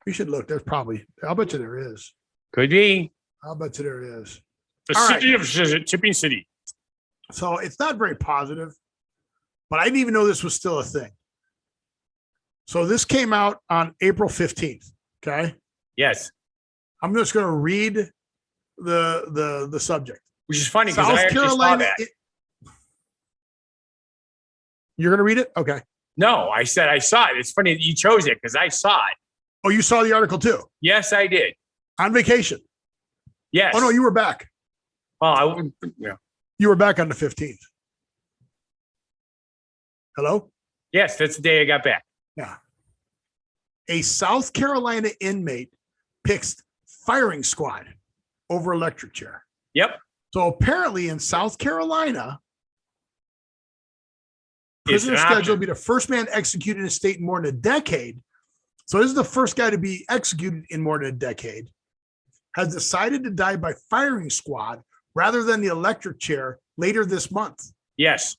We should look. There's probably, I'll bet you there is. Could be. I'll bet you there is. The city of Tipping City. So it's not very positive, but I didn't even know this was still a thing. So this came out on April 15th. Okay. Yes. I'm just going to read the subject. Which is funny because I actually saw that. You're going to read it? Okay. No, I said I saw it. It's funny that you chose it because I saw it. Oh, you saw the article too? Yes, I did. On vacation? Yes. Oh, no, you were back. Oh, You were back on the 15th. Hello? Yes, that's the day I got back. Yeah. A South Carolina inmate picks firing squad over electric chair. Yep. So apparently in South Carolina, prisoner scheduled to be the first man executed in a state in more than a decade. So this is the first guy to be executed in more than a decade. Has decided to die by firing squad rather than the electric chair later this month. Yes.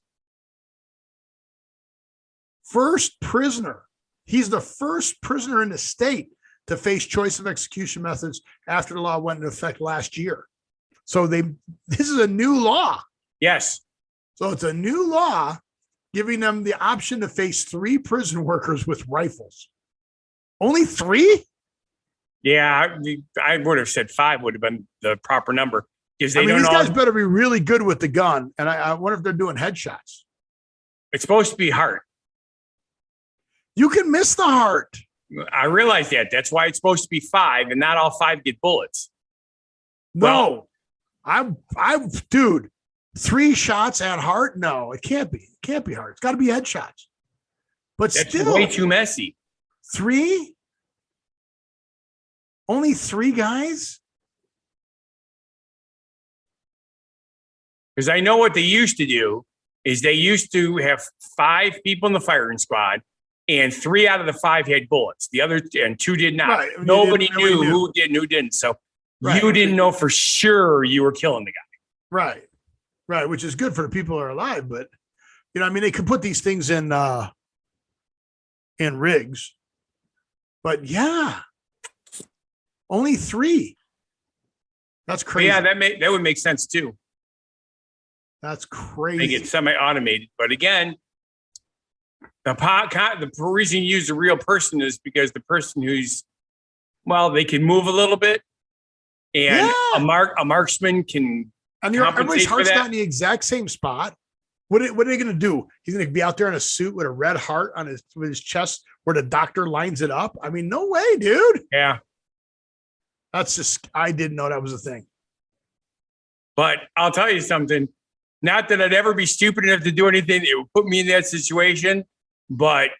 First prisoner. He's the first prisoner in the state to face choice of execution methods after the law went into effect last year. So this is a new law. Yes. So it's a new law giving them the option to face 3 prison workers with rifles. Only 3? Yeah, I would have said 5 would have been the proper number. Because these guys better be really good with the gun. And I wonder if they're doing headshots. It's supposed to be heart. You can miss the heart. I realize that. That's why it's supposed to be 5, and not all 5 get bullets. No, dude, 3 shots at heart? No, it can't be. It can't be heart. It's got to be headshots. But That's still, way too messy. 3? Only 3 guys? Because I know what they used to do is they used to have 5 people in the firing squad, and 3 out of the 5 had bullets. The other and 2 did not. Right. Nobody knew who did and who didn't. So you didn't know for sure you were killing the guy. Right. Right. Which is good for the people who are alive. But, you know, I mean, they could put these things in rigs. But yeah, only 3. That's crazy. But yeah, that would make sense too. That's crazy. They get semi-automated. But again, the reason you use a real person is because the person they can move a little bit, and a marksman can. And everybody's heart's not in the exact same spot. What are they going to do? He's going to be out there in a suit with a red heart on with his chest where the doctor lines it up. I mean, no way, dude. Yeah. That's just, I didn't know that was a thing. But I'll tell you something. Not that I'd ever be stupid enough to do anything that would put me in that situation, but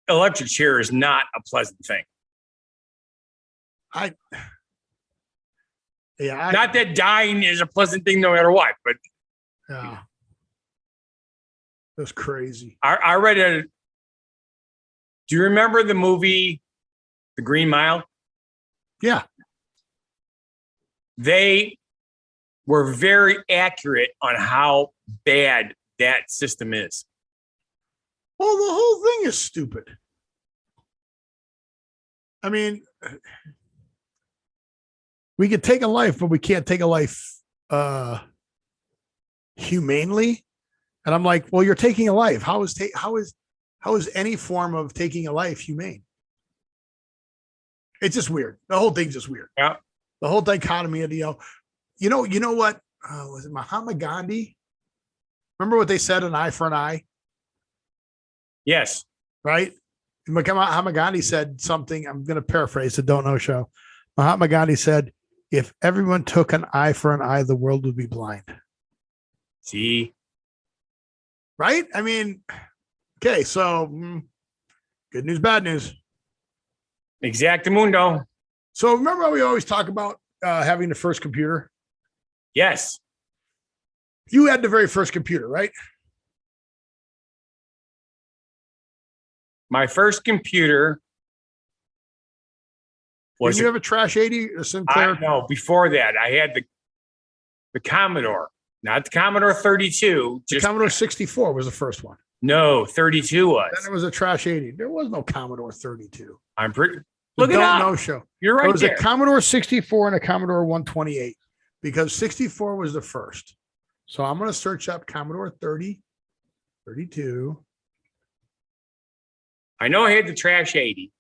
electric chair is not a pleasant thing. Not that dying is a pleasant thing no matter what, but yeah. That's crazy. I read do you remember the movie The Green Mile? Yeah. They were very accurate on how bad that system is. Well, the whole thing is stupid. I mean, we could take a life, but we can't take a life humanely. And I'm like, well, you're taking a life. How is any form of taking a life humane? It's just weird. The whole thing's just weird. Yeah. The whole dichotomy of you know what? Was it Mahatma Gandhi? Remember what they said, an eye for an eye? Yes. Right? Mahatma Gandhi said something, I'm going to paraphrase the Don't Know Show. Mahatma Gandhi said, if everyone took an eye for an eye, the world would be blind. See? Right? I mean, okay, so good news, bad news. Exactamundo. So remember how we always talk about having the first computer? Yes. You had the very first computer, right? My first computer was. Did you have a Trash 80 or Sinclair? No, before that, I had the Commodore, not the Commodore 32. The Commodore 64 was the first one. No, 32 was. Then it was a Trash 80. There was no Commodore 32. I'm pretty. Look at that. No show. You're right. There was a Commodore 64 and a Commodore 128 because 64 was the first. So I'm going to search up Commodore 30, 32. I know I had the Trash 80.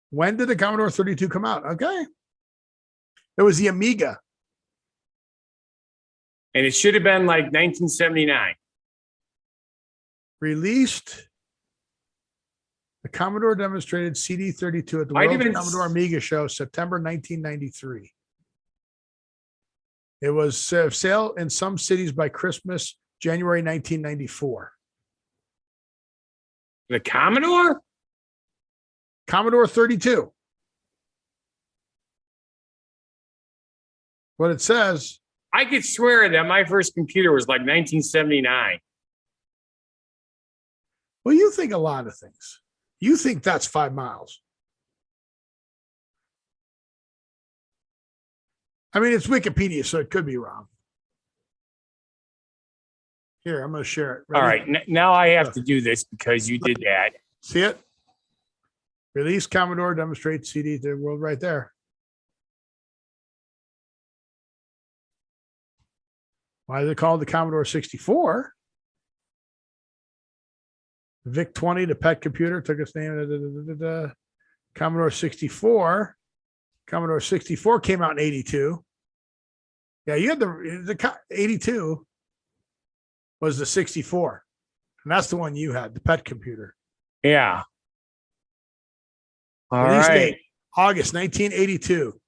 When did the Commodore 32 come out? Okay. It was the Amiga. And it should have been like 1979. Released. The Commodore demonstrated CD32 at the World Commodore Amiga Show, September 1993. It was sale in some cities by Christmas, January 1994. The Commodore? Commodore 32. What it says. I could swear that my first computer was like 1979. Well, you think a lot of things. You think that's 5 miles. I mean, it's Wikipedia, so it could be wrong. Here, I'm going to share it. Ready? All right. Now I have to do this because you did that. See it? Release Commodore demonstrate CD to the world right there. Why is it called the Commodore 64? The VIC-20, the pet computer, took its name. Commodore 64. Commodore 64 came out in 82. Yeah, you had the 82 was the 64. And that's the one you had, the pet computer. Yeah. All Release right. date, August 1982.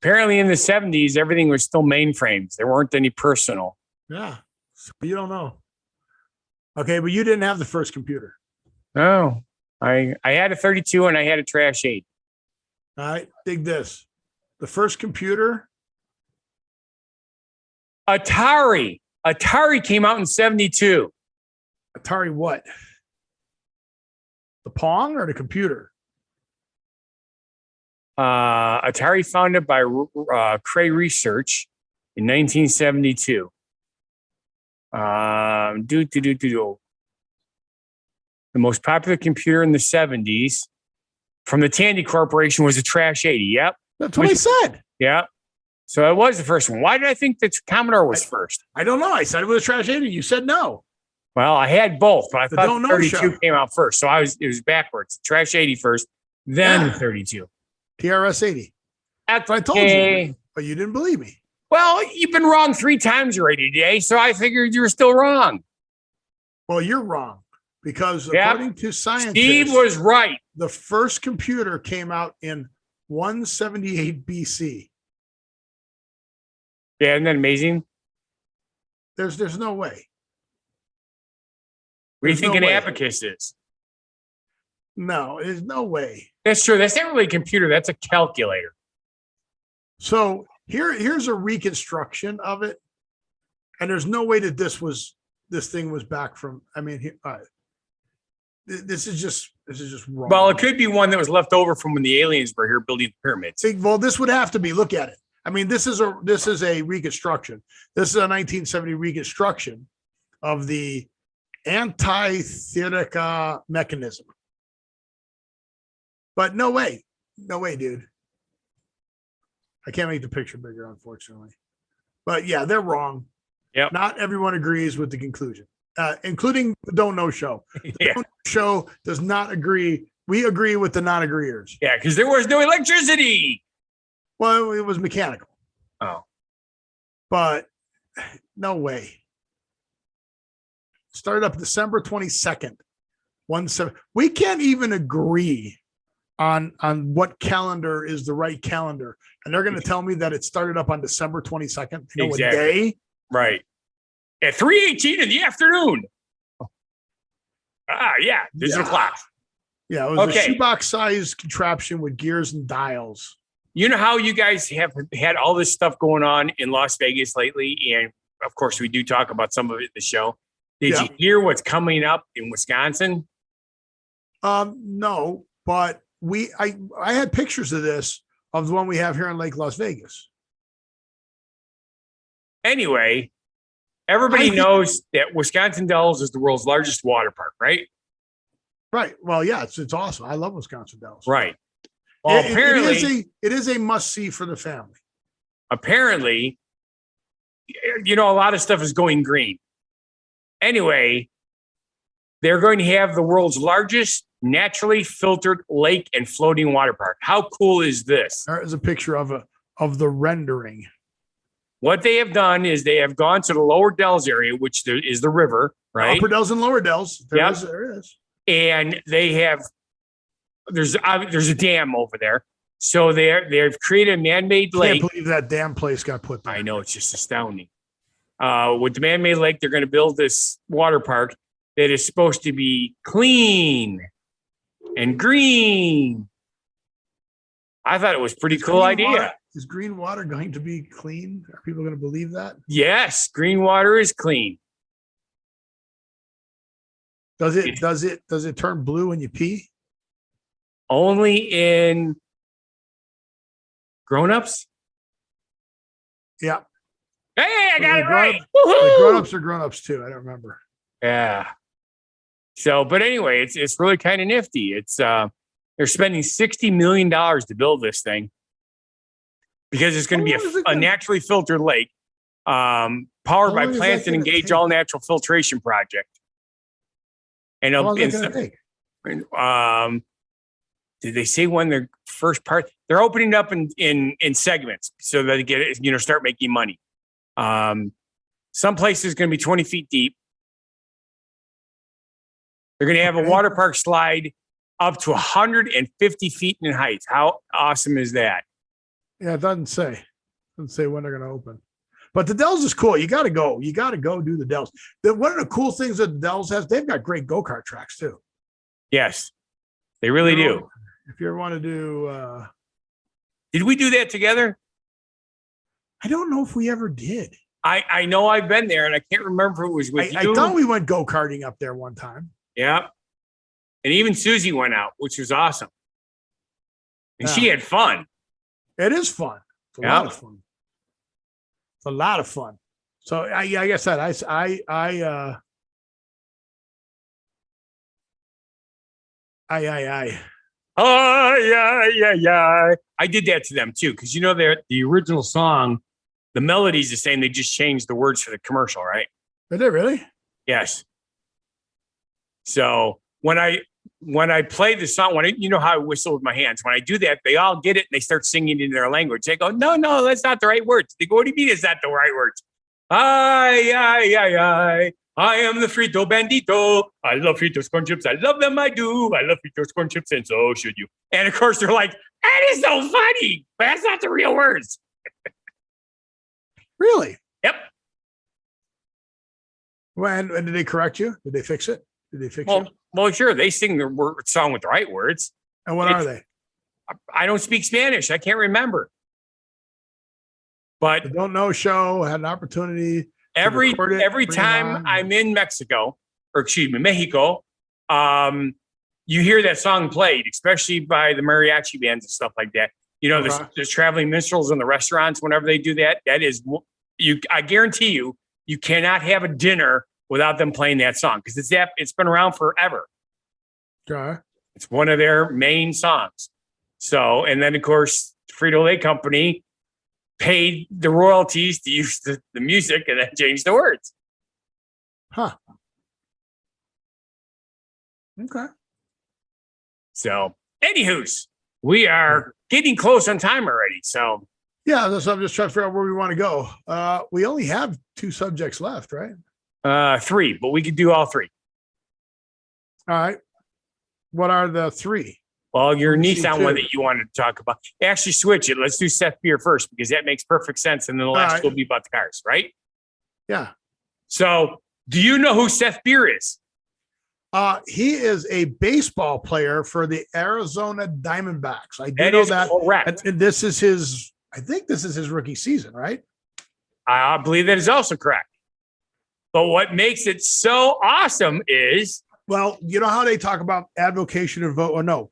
Apparently in the 70s, everything was still mainframes. There weren't any personal. Yeah. So you don't know. Okay, but you didn't have the first computer. No, I had a 32 and I had a trash 8. All right, dig this. The first computer. Atari. Atari came out in 72. Atari what? The Pong or the computer? Atari founded by Cray Research in 1972. The most popular computer in the 70s from the Tandy Corporation was a Trash 80. Yep. That's what I said. Yeah. So it was the first one. Why did I think that Commodore was first? I don't know. I said it was a Trash 80. You said no. Well, I had both, but I thought the 32 show. came out first. So it was backwards. Trash 80 first, then the 32. TRS 80. That's what I told you, but you didn't believe me. Well, you've been wrong 3 times already today, so I figured you were still wrong. Well, you're wrong because according to scientists, Steve was right. The first computer came out in 178 BC. Yeah, isn't that amazing? There's no way. What do you think an abacus is? No, there's no way. That's true. That's not really a computer. That's a calculator. So here's a reconstruction of it, and there's no way that this thing was back from. I mean, this is just wrong. Well, it could be one that was left over from when the aliens were here building the pyramids. Well, this would have to be. Look at it. I mean, this is a reconstruction. This is a 1970 reconstruction of the anti-theatica mechanism. But no way, dude. I can't make the picture bigger, unfortunately. But yeah, they're wrong. Yep. Not everyone agrees with the conclusion, including the Don't Know Show. The Don't Know Show does not agree. We agree with the non-agreeers. Yeah, because there was no electricity. Well, it was mechanical. Oh. But no way. Started up December 22nd. We can't even agree on what calendar is the right calendar. And they're going to tell me that it started up on December 22nd. You know what day? Right. At 3:18 in the afternoon. Yeah. Digital clock. Yeah, it was a shoebox-sized contraption with gears and dials. You know how you guys have had all this stuff going on in Las Vegas lately? And, of course, we do talk about some of it in the show. Did you hear what's coming up in Wisconsin? No, but I had pictures of this, of the one we have here in Lake Las Vegas. Anyway, everybody knows that Wisconsin Dells is the world's largest water park, right? Right. Well, yeah, it's awesome. I love Wisconsin Dells. Right. Well, apparently it is a must-see for the family. Apparently, a lot of stuff is going green. Anyway, they're going to have the world's largest naturally filtered lake and floating water park. How cool is this? There is a picture of the rendering. What they have done is they have gone to the Lower Dells area, which is the river, right? Upper Dells and Lower Dells. There is. And they have there's a dam over there, so they've created a man-made lake. Can't believe that damn place got put there. I know, it's just astounding. With the man-made lake, they're going to build this water park that is supposed to be clean and green. I thought it was a pretty cool idea. Is green water going to be clean? Are people going to believe that? Yes, green water is clean. Does it turn blue when you pee? Only in grown-ups? Yeah. Hey, I got it right. The grown-ups are grown-ups too. I don't remember. Yeah. So, but anyway, it's really kind of nifty. It's they're spending $60 million to build this thing because it's going to be a naturally filtered lake, powered by plants and engage all natural filtration project. And how long is it going to take? Did they say when their first part? They're opening it up in segments so that they get it, start making money. Some places going to be 20 feet deep. They're going to have a water park slide up to 150 feet in height. How awesome is that? Yeah, it doesn't say when they're going to open. But the Dells is cool. You got to go. You got to go do the Dells. One of the cool things that the Dells has, they've got great go-kart tracks too. Yes, they really do. If you ever want to do, did we do that together? I don't know if we ever did. I know I've been there, and I can't remember if it was with you. I thought we went go-karting up there one time. Yeah. And even Susie went out, which was awesome. And she had fun. It is fun. It's a lot of fun. It's a lot of fun. So like I said, I did that to them too, because the original song, the melody's the same. They just changed the words for the commercial, right? Did they really? Yes. So when I play the song, you know how I whistle with my hands. When I do that, they all get it and they start singing in their language. They go, no, that's not the right words. They go, what do you mean it's not the right words? I am the frito bandito. I love fritos corn chips. I love them. I do. I love fritos corn chips, and so should you. And of course, they're like, that is so funny, but that's not the real words. Really? Yep. And did they correct you? Did they fix it? Well, sure. They sing the song with the right words. And what are they? I don't speak Spanish. I can't remember. But the Don't Know show had an opportunity. Every time I'm in Mexico, or excuse me, Mexico, you hear that song played, especially by the mariachi bands and stuff like that. There's traveling minstrels in the restaurants. Whenever they do that, that is I guarantee you cannot have a dinner without them playing that song, because it's been around forever. Okay. It's one of their main songs. So, and then of course, Frito-Lay Company paid the royalties to use the music and then change the words. Huh. Okay. So, anywho's, we are getting close on time already. So, yeah, I'm just trying to figure out where we want to go. We only have 2 subjects left, right? 3, but we could do all 3. All right. What are the 3? Well, your Nissan one that you wanted to talk about. Actually, switch it. Let's do Seth Beer first, because that makes perfect sense. And then the last will be about the cars, right? Yeah. So, do you know who Seth Beer is? He is a baseball player for the Arizona Diamondbacks. I do know that. Correct. And I think this is his rookie season, right? I believe that is also correct. But what makes it so awesome is, well, you know how they talk about avocation and vote, or no?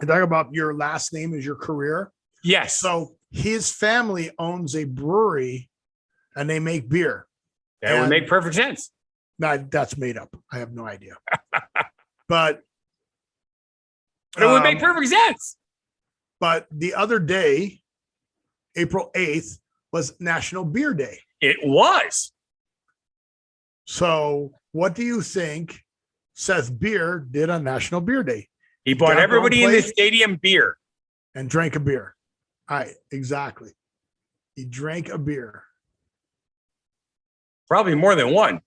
They talk about your last name is your career. Yes. So his family owns a brewery and they make beer. That would make perfect sense. That's made up. I have no idea. But it would make perfect sense. But the other day, April 8th, was National Beer Day. It was. So what do you think Seth Beer did on National Beer Day? He bought everybody in the stadium beer. And drank a beer. All right, exactly. He drank a beer. Probably more than one,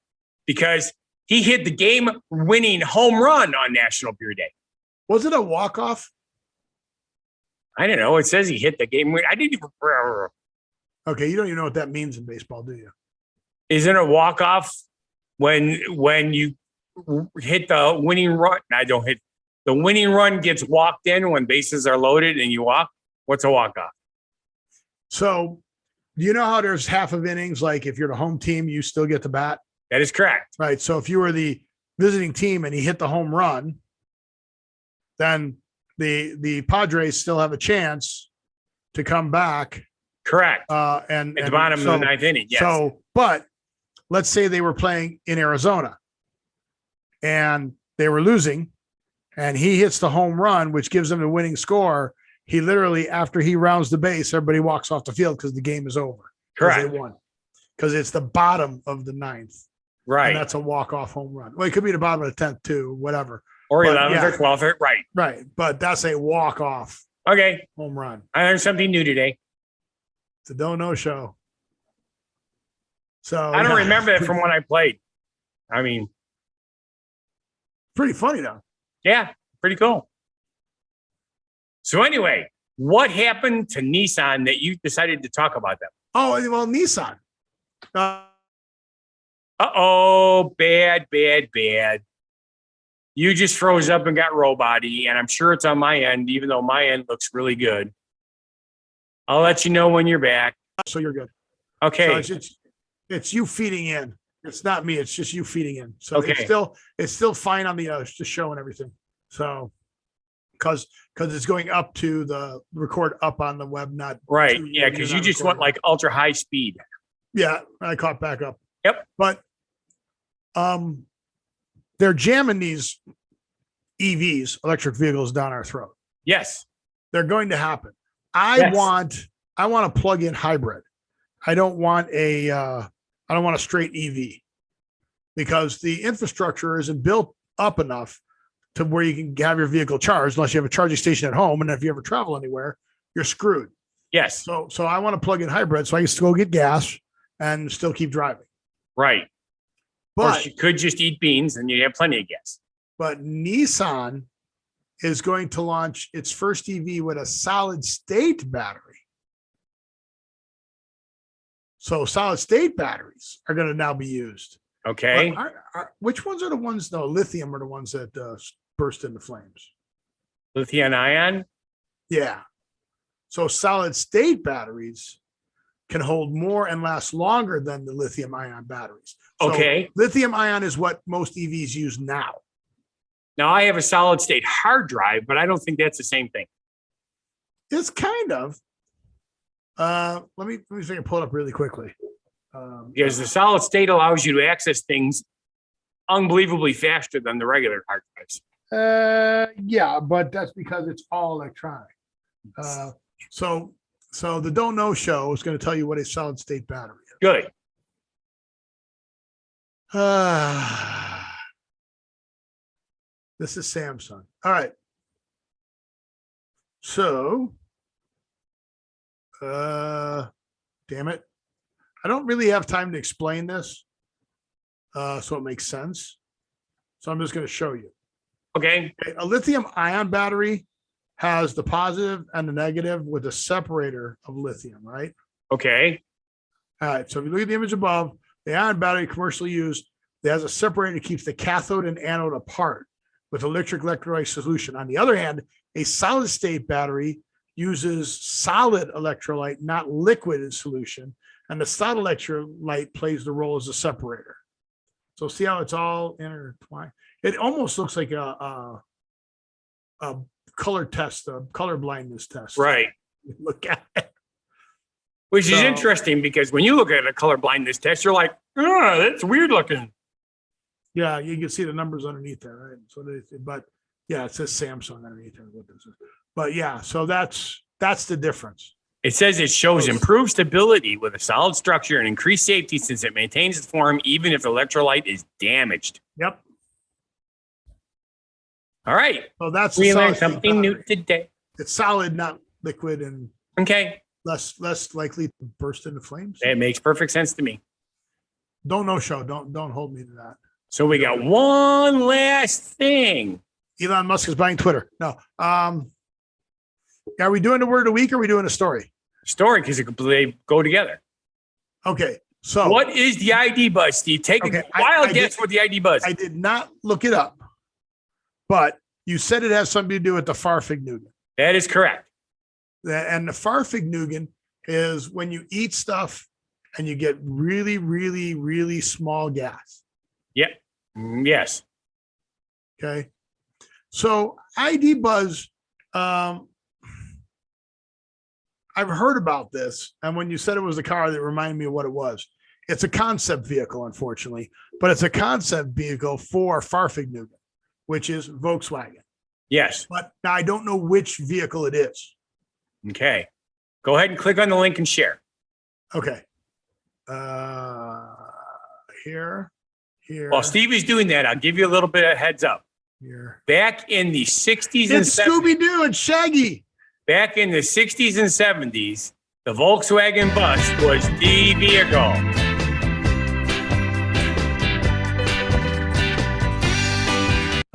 because he hit the game-winning home run on National Beer Day. Was it a walk-off? I don't know. It says he hit the game. I didn't even. Okay, you don't even know what that means in baseball, do you? Isn't a walk-off when you hit the winning run? I don't hit. The winning run gets walked in when bases are loaded and you walk. What's a walk-off? So, do you know how there's half of innings? Like if you're the home team, you still get the bat. That is correct. Right. So if you were the visiting team and he hit the home run, then the Padres still have a chance to come back. Correct. And at the bottom of the 9th inning. Yes. So, but let's say they were playing in Arizona and they were losing, and he hits the home run, which gives them the winning score. He literally, after he rounds the base, everybody walks off the field because the game is over. Correct. They won. Because it's the bottom of the 9th. Right. And that's a walk-off home run. Well, it could be the bottom of the 10th too, whatever. Or 11th or 12th. Right. Right. But that's a walk-off home run. I learned something new today. It's a Don't Know show. So I don't remember that from when I played. I mean, pretty funny though. Yeah, pretty cool. So anyway, what happened to Nissan that you decided to talk about them? Oh, well, Nissan. Uh-oh, bad. You just froze up and got robot-y, and I'm sure it's on my end, even though my end looks really good. I'll let you know when you're back. So you're good. Okay. So it's you feeding in. It's not me. It's just you feeding in. So Okay. it's still fine on the show and everything. So because it's going up to the record up on the web, not right. Yeah, because you just want like ultra high speed. Yeah, I caught back up. Yep. But they're jamming these EVs, electric vehicles, down our throat. Yes. They're going to happen. I want a plug-in hybrid. I don't want a straight EV, because the infrastructure isn't built up enough to where you can have your vehicle charged unless you have a charging station at home. And if you ever travel anywhere, you're screwed. Yes. So I want a plug-in hybrid so I can still get gas and still keep driving. Right. But or you could just eat beans and you have plenty of gas. But Nissan is going to launch its first EV with a solid state battery. So solid state batteries are going to now be used. Okay. Which ones are the ones, though? Lithium are the ones that burst into flames. Lithium ion? Yeah. So solid state batteries can hold more and last longer than the lithium ion batteries. So okay. Lithium ion is what most EVs use now. Now I have a solid state hard drive, but I don't think that's the same thing. It's kind of. Let me see if I can pull it up really quickly. Because the solid state allows you to access things unbelievably faster than the regular hard drives. Yeah, but that's because it's all electronic. So the Don't Know Show is going to tell you what a solid state battery is. Good. This is Samsung. All right. So, damn it. I don't really have time to explain this. So it makes sense. So I'm just going to show you. Okay. A lithium ion battery has the positive and the negative with a separator of lithium, right? Okay. All right. So if you look at the image above, the ion battery commercially used, it has a separator that keeps the cathode and anode apart with electric electrolyte solution. On the other hand, a solid state battery uses solid electrolyte, not liquid solution. And the solid electrolyte plays the role as a separator. So see how it's all intertwined? It almost looks like a color test, a color blindness test. Right. Look at it. Which is interesting because when you look at a color blindness test, you're like, oh, that's weird looking. Yeah, you can see the numbers underneath there, right? So, but yeah, it says Samsung underneath there. What this is. But yeah, so that's the difference. It says it shows improved stability with a solid structure and increased safety since it maintains its form even if the electrolyte is damaged. Yep. All right. So that's we learned something new today. It's solid, not liquid, and okay, less likely to burst into flames. It makes perfect sense to me. Don't know show. Don't hold me to that. So we got one last thing. Elon Musk is buying Twitter. No. Are we doing the word of the week or are we doing a story? Story, because they go together. Okay. So what is the ID.BUZZ, Steve? Take a wild guess for the ID.BUZZ. I did not look it up, but you said it has something to do with the farfignugen. That is correct. And the farfignugen is when you eat stuff and you get really, really, really small gas. Yep. Yes. Okay. So ID.BUZZ, I've heard about this. And when you said it was a car, that reminded me of what it was. It's a concept vehicle, unfortunately, but it's a concept vehicle for farfignugen, which is Volkswagen. Yes. But now I don't know which vehicle it is. Okay. Go ahead and click on the link and share. Okay. Here. While Steve is doing that, I'll give you a little bit of heads up. Here. Back in the 60s and 70s. It's Scooby-Doo and Shaggy. Back in the 60s and 70s, the Volkswagen Bus was the vehicle.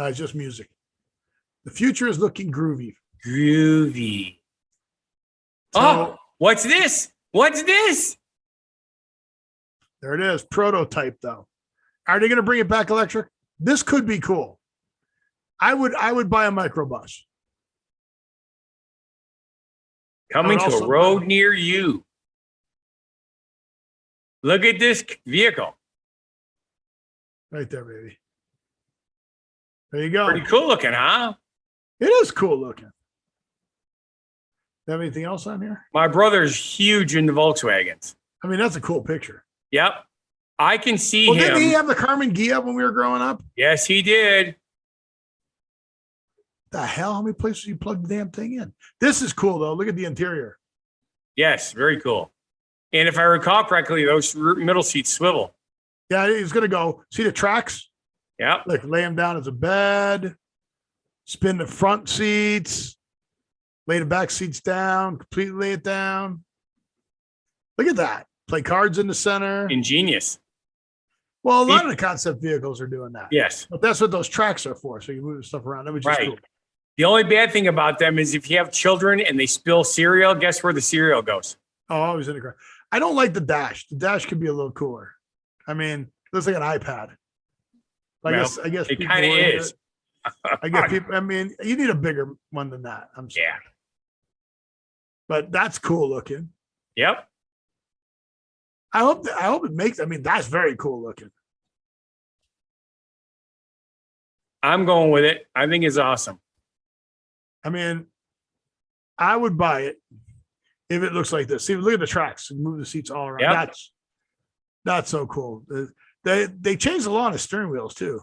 It's just music. The future is looking groovy. Groovy. So, oh, what's this? What's this? There it is. Prototype, though. Are they going to bring it back electric? This could be cool. I would buy a microbus. Coming to a road near you. Look at this vehicle. Right there, baby. There you go. Pretty cool looking, huh? It is cool looking. Have anything else on here? My brother's huge into Volkswagens. I mean, that's a cool picture. Yep. I can see him. Didn't he have the Carmen Ghia when we were growing up? Yes, he did. The hell? How many places you plug the damn thing in? This is cool, though. Look at the interior. Yes, very cool. And if I recall correctly, those middle seats swivel. Yeah, he's going to go. See the tracks? Yep. Look, lay him down as a bed. Spin the front seats. Lay the back seats down. Completely lay it down. Look at that. Play cards in the center. Ingenious. Well, a lot of the concept vehicles are doing that. Yes. But that's what those tracks are for. So you move the stuff around. Which is cool. The only bad thing about them is if you have children and they spill cereal, guess where the cereal goes? Oh, always in the car. I don't like the dash. The dash could be a little cooler. I mean, it looks like an iPad. I guess it kind of is. I guess people. I mean, you need a bigger one than that. I'm sorry. Yeah. But that's cool looking. Yep. I hope it makes. I mean, that's very cool looking. I'm going with it. I think it's awesome. I mean, I would buy it if it looks like this. See, look at the tracks and move the seats all around. Yep. That's so cool. They changed the law on the steering wheels too,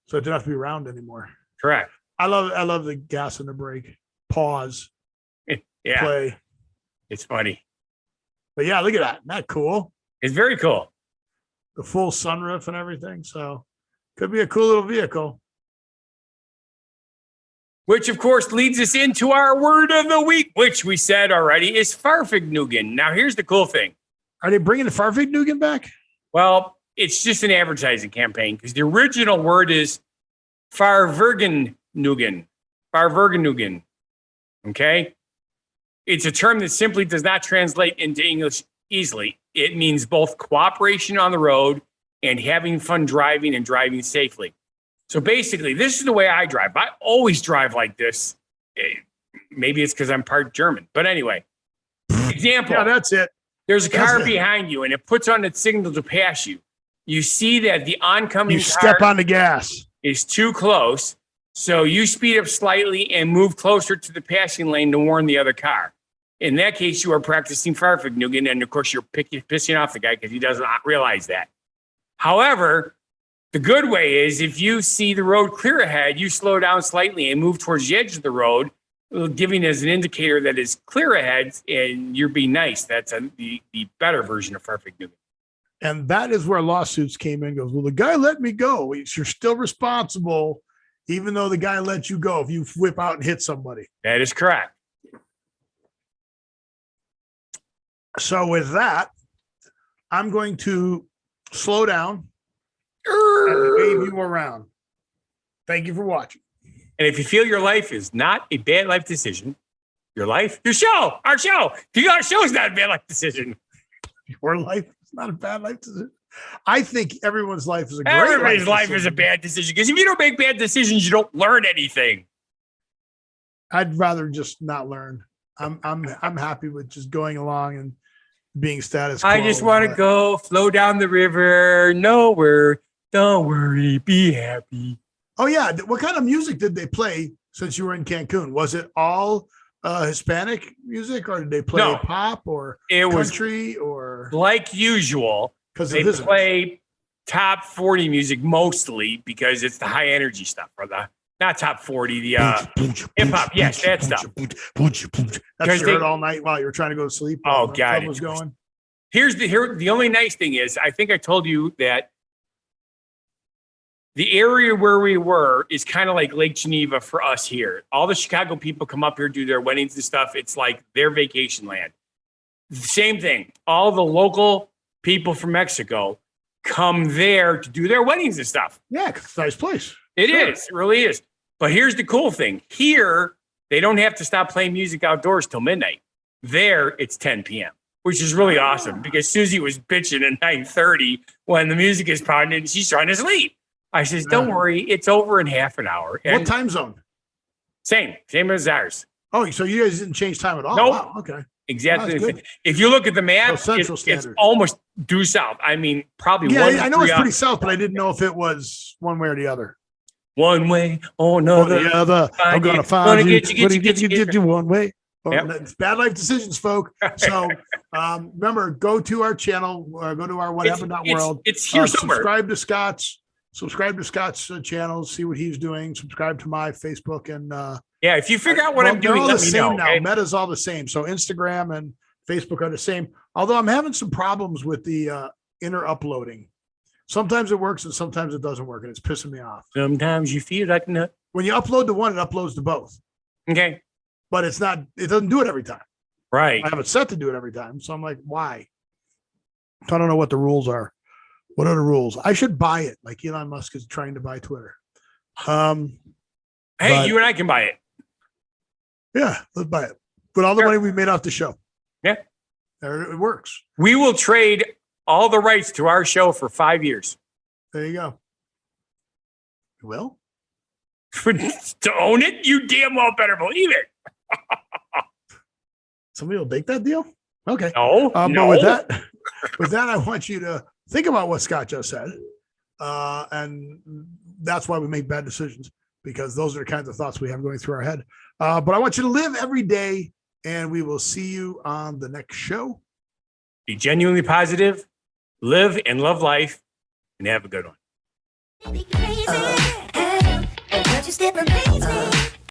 so it didn't have to be round anymore. Correct. I love the gas and the brake. Pause. Yeah. Play. It's funny. But yeah, look at that. Isn't that cool? It's very cool. The full sunroof and everything. So could be a cool little vehicle. Which, of course, leads us into our word of the week, which we said already is farfignugen. Now, here's the cool thing. Are they bringing the farfignugen back? Well, it's just an advertising campaign because the original word is farfignugen. Farfignugen. Okay? It's a term that simply does not translate into English easily. It means both cooperation on the road and having fun driving and driving safely. So basically, this is the way I drive. I always drive like this. Maybe it's because I'm part German. But anyway, example. Yeah, that's it. There's a car behind you, and it puts on its signal to pass you. You see that the oncoming car step on the gas. Is too close, so you speed up slightly and move closer to the passing lane to warn the other car. In that case, you are practicing farfignugen, and of course, you're pissing off the guy because he doesn't realize that. However, the good way is if you see the road clear ahead, you slow down slightly and move towards the edge of the road, giving as an indicator that it's clear ahead and you're being nice. That's the better version of farfignugen. And that is where lawsuits came in. Goes, well, the guy let me go. You're still responsible, even though the guy let you go if you whip out and hit somebody. That is correct. So with that, I'm going to slow down and wave you around. Thank you for watching. And if you feel your life is not a bad life decision, our show, if you got our show is not a bad life decision. Your life is not a bad life decision. I think everyone's life is a great Everybody's life is a bad decision because if you don't make bad decisions, you don't learn anything. I'd rather just not learn. I'm happy with just going along and being status quo. I just want to go flow down the river. Nowhere. Don't worry. Be happy. Oh, yeah. What kind of music did they play since you were in Cancun? Was it all Hispanic music, or did they play pop or country or like usual? Because they play top 40 music mostly because it's the high energy stuff, or the not top 40, the hip hop. Yes, that stuff. That's you heard all night while you were trying to go to sleep. Oh, God. Was going. The only nice thing is, I think I told you that the area where we were is kind of like Lake Geneva for us here. All the Chicago people come up here, do their weddings and stuff. It's like their vacation land. Same thing. All the local people from Mexico come there to do their weddings and stuff. Yeah, it's a nice place. It is. It really is. But here's the cool thing. Here, they don't have to stop playing music outdoors till midnight. There, it's 10 p.m. which is really awesome because Susie was bitching at 9:30 when the music is pounding and she's trying to sleep. I says, don't worry, it's over in half an hour. And what time zone? Same as ours. Oh, so you guys didn't change time at all? Nope. Wow, okay. Exactly. If you look at the map, it's almost due south. I mean, probably I know it's pretty south, but I didn't know if it was one way or the other. One way or another. The other. I'm going to find you. Get you one way. Yep. It's bad life decisions, folk. So remember, go to our channel, go to our whathappened.world. It's here somewhere. Subscribe to Scott's channel, see what he's doing. Subscribe to my Facebook and if you figure out what I'm doing, let me know. Now. Okay? Meta's all the same. So Instagram and Facebook are the same. Although I'm having some problems with the inner uploading. Sometimes it works and sometimes it doesn't work, and it's pissing me off. Sometimes you feel like nut. When you upload to one, it uploads to both. Okay. But it doesn't do it every time. Right. I have it set to do it every time. So I'm like, why? I don't know what the rules are. What are the rules? I should buy it, like Elon Musk is trying to buy Twitter. Hey, you and I can buy it. Yeah, let's buy it. With all the money we made off the show. Yeah. It works. We will trade all the rights to our show for 5 years. There you go. You will? To own it? You damn well better believe it. Somebody will make that deal? Okay. No. But with that, I want you to think about what Scott just said. And that's why we make bad decisions, because those are the kinds of thoughts we have going through our head. But I want you to live every day, and we will see you on the next show. Be genuinely positive, live and love life, and have a good one. Crazy. Just it remains me.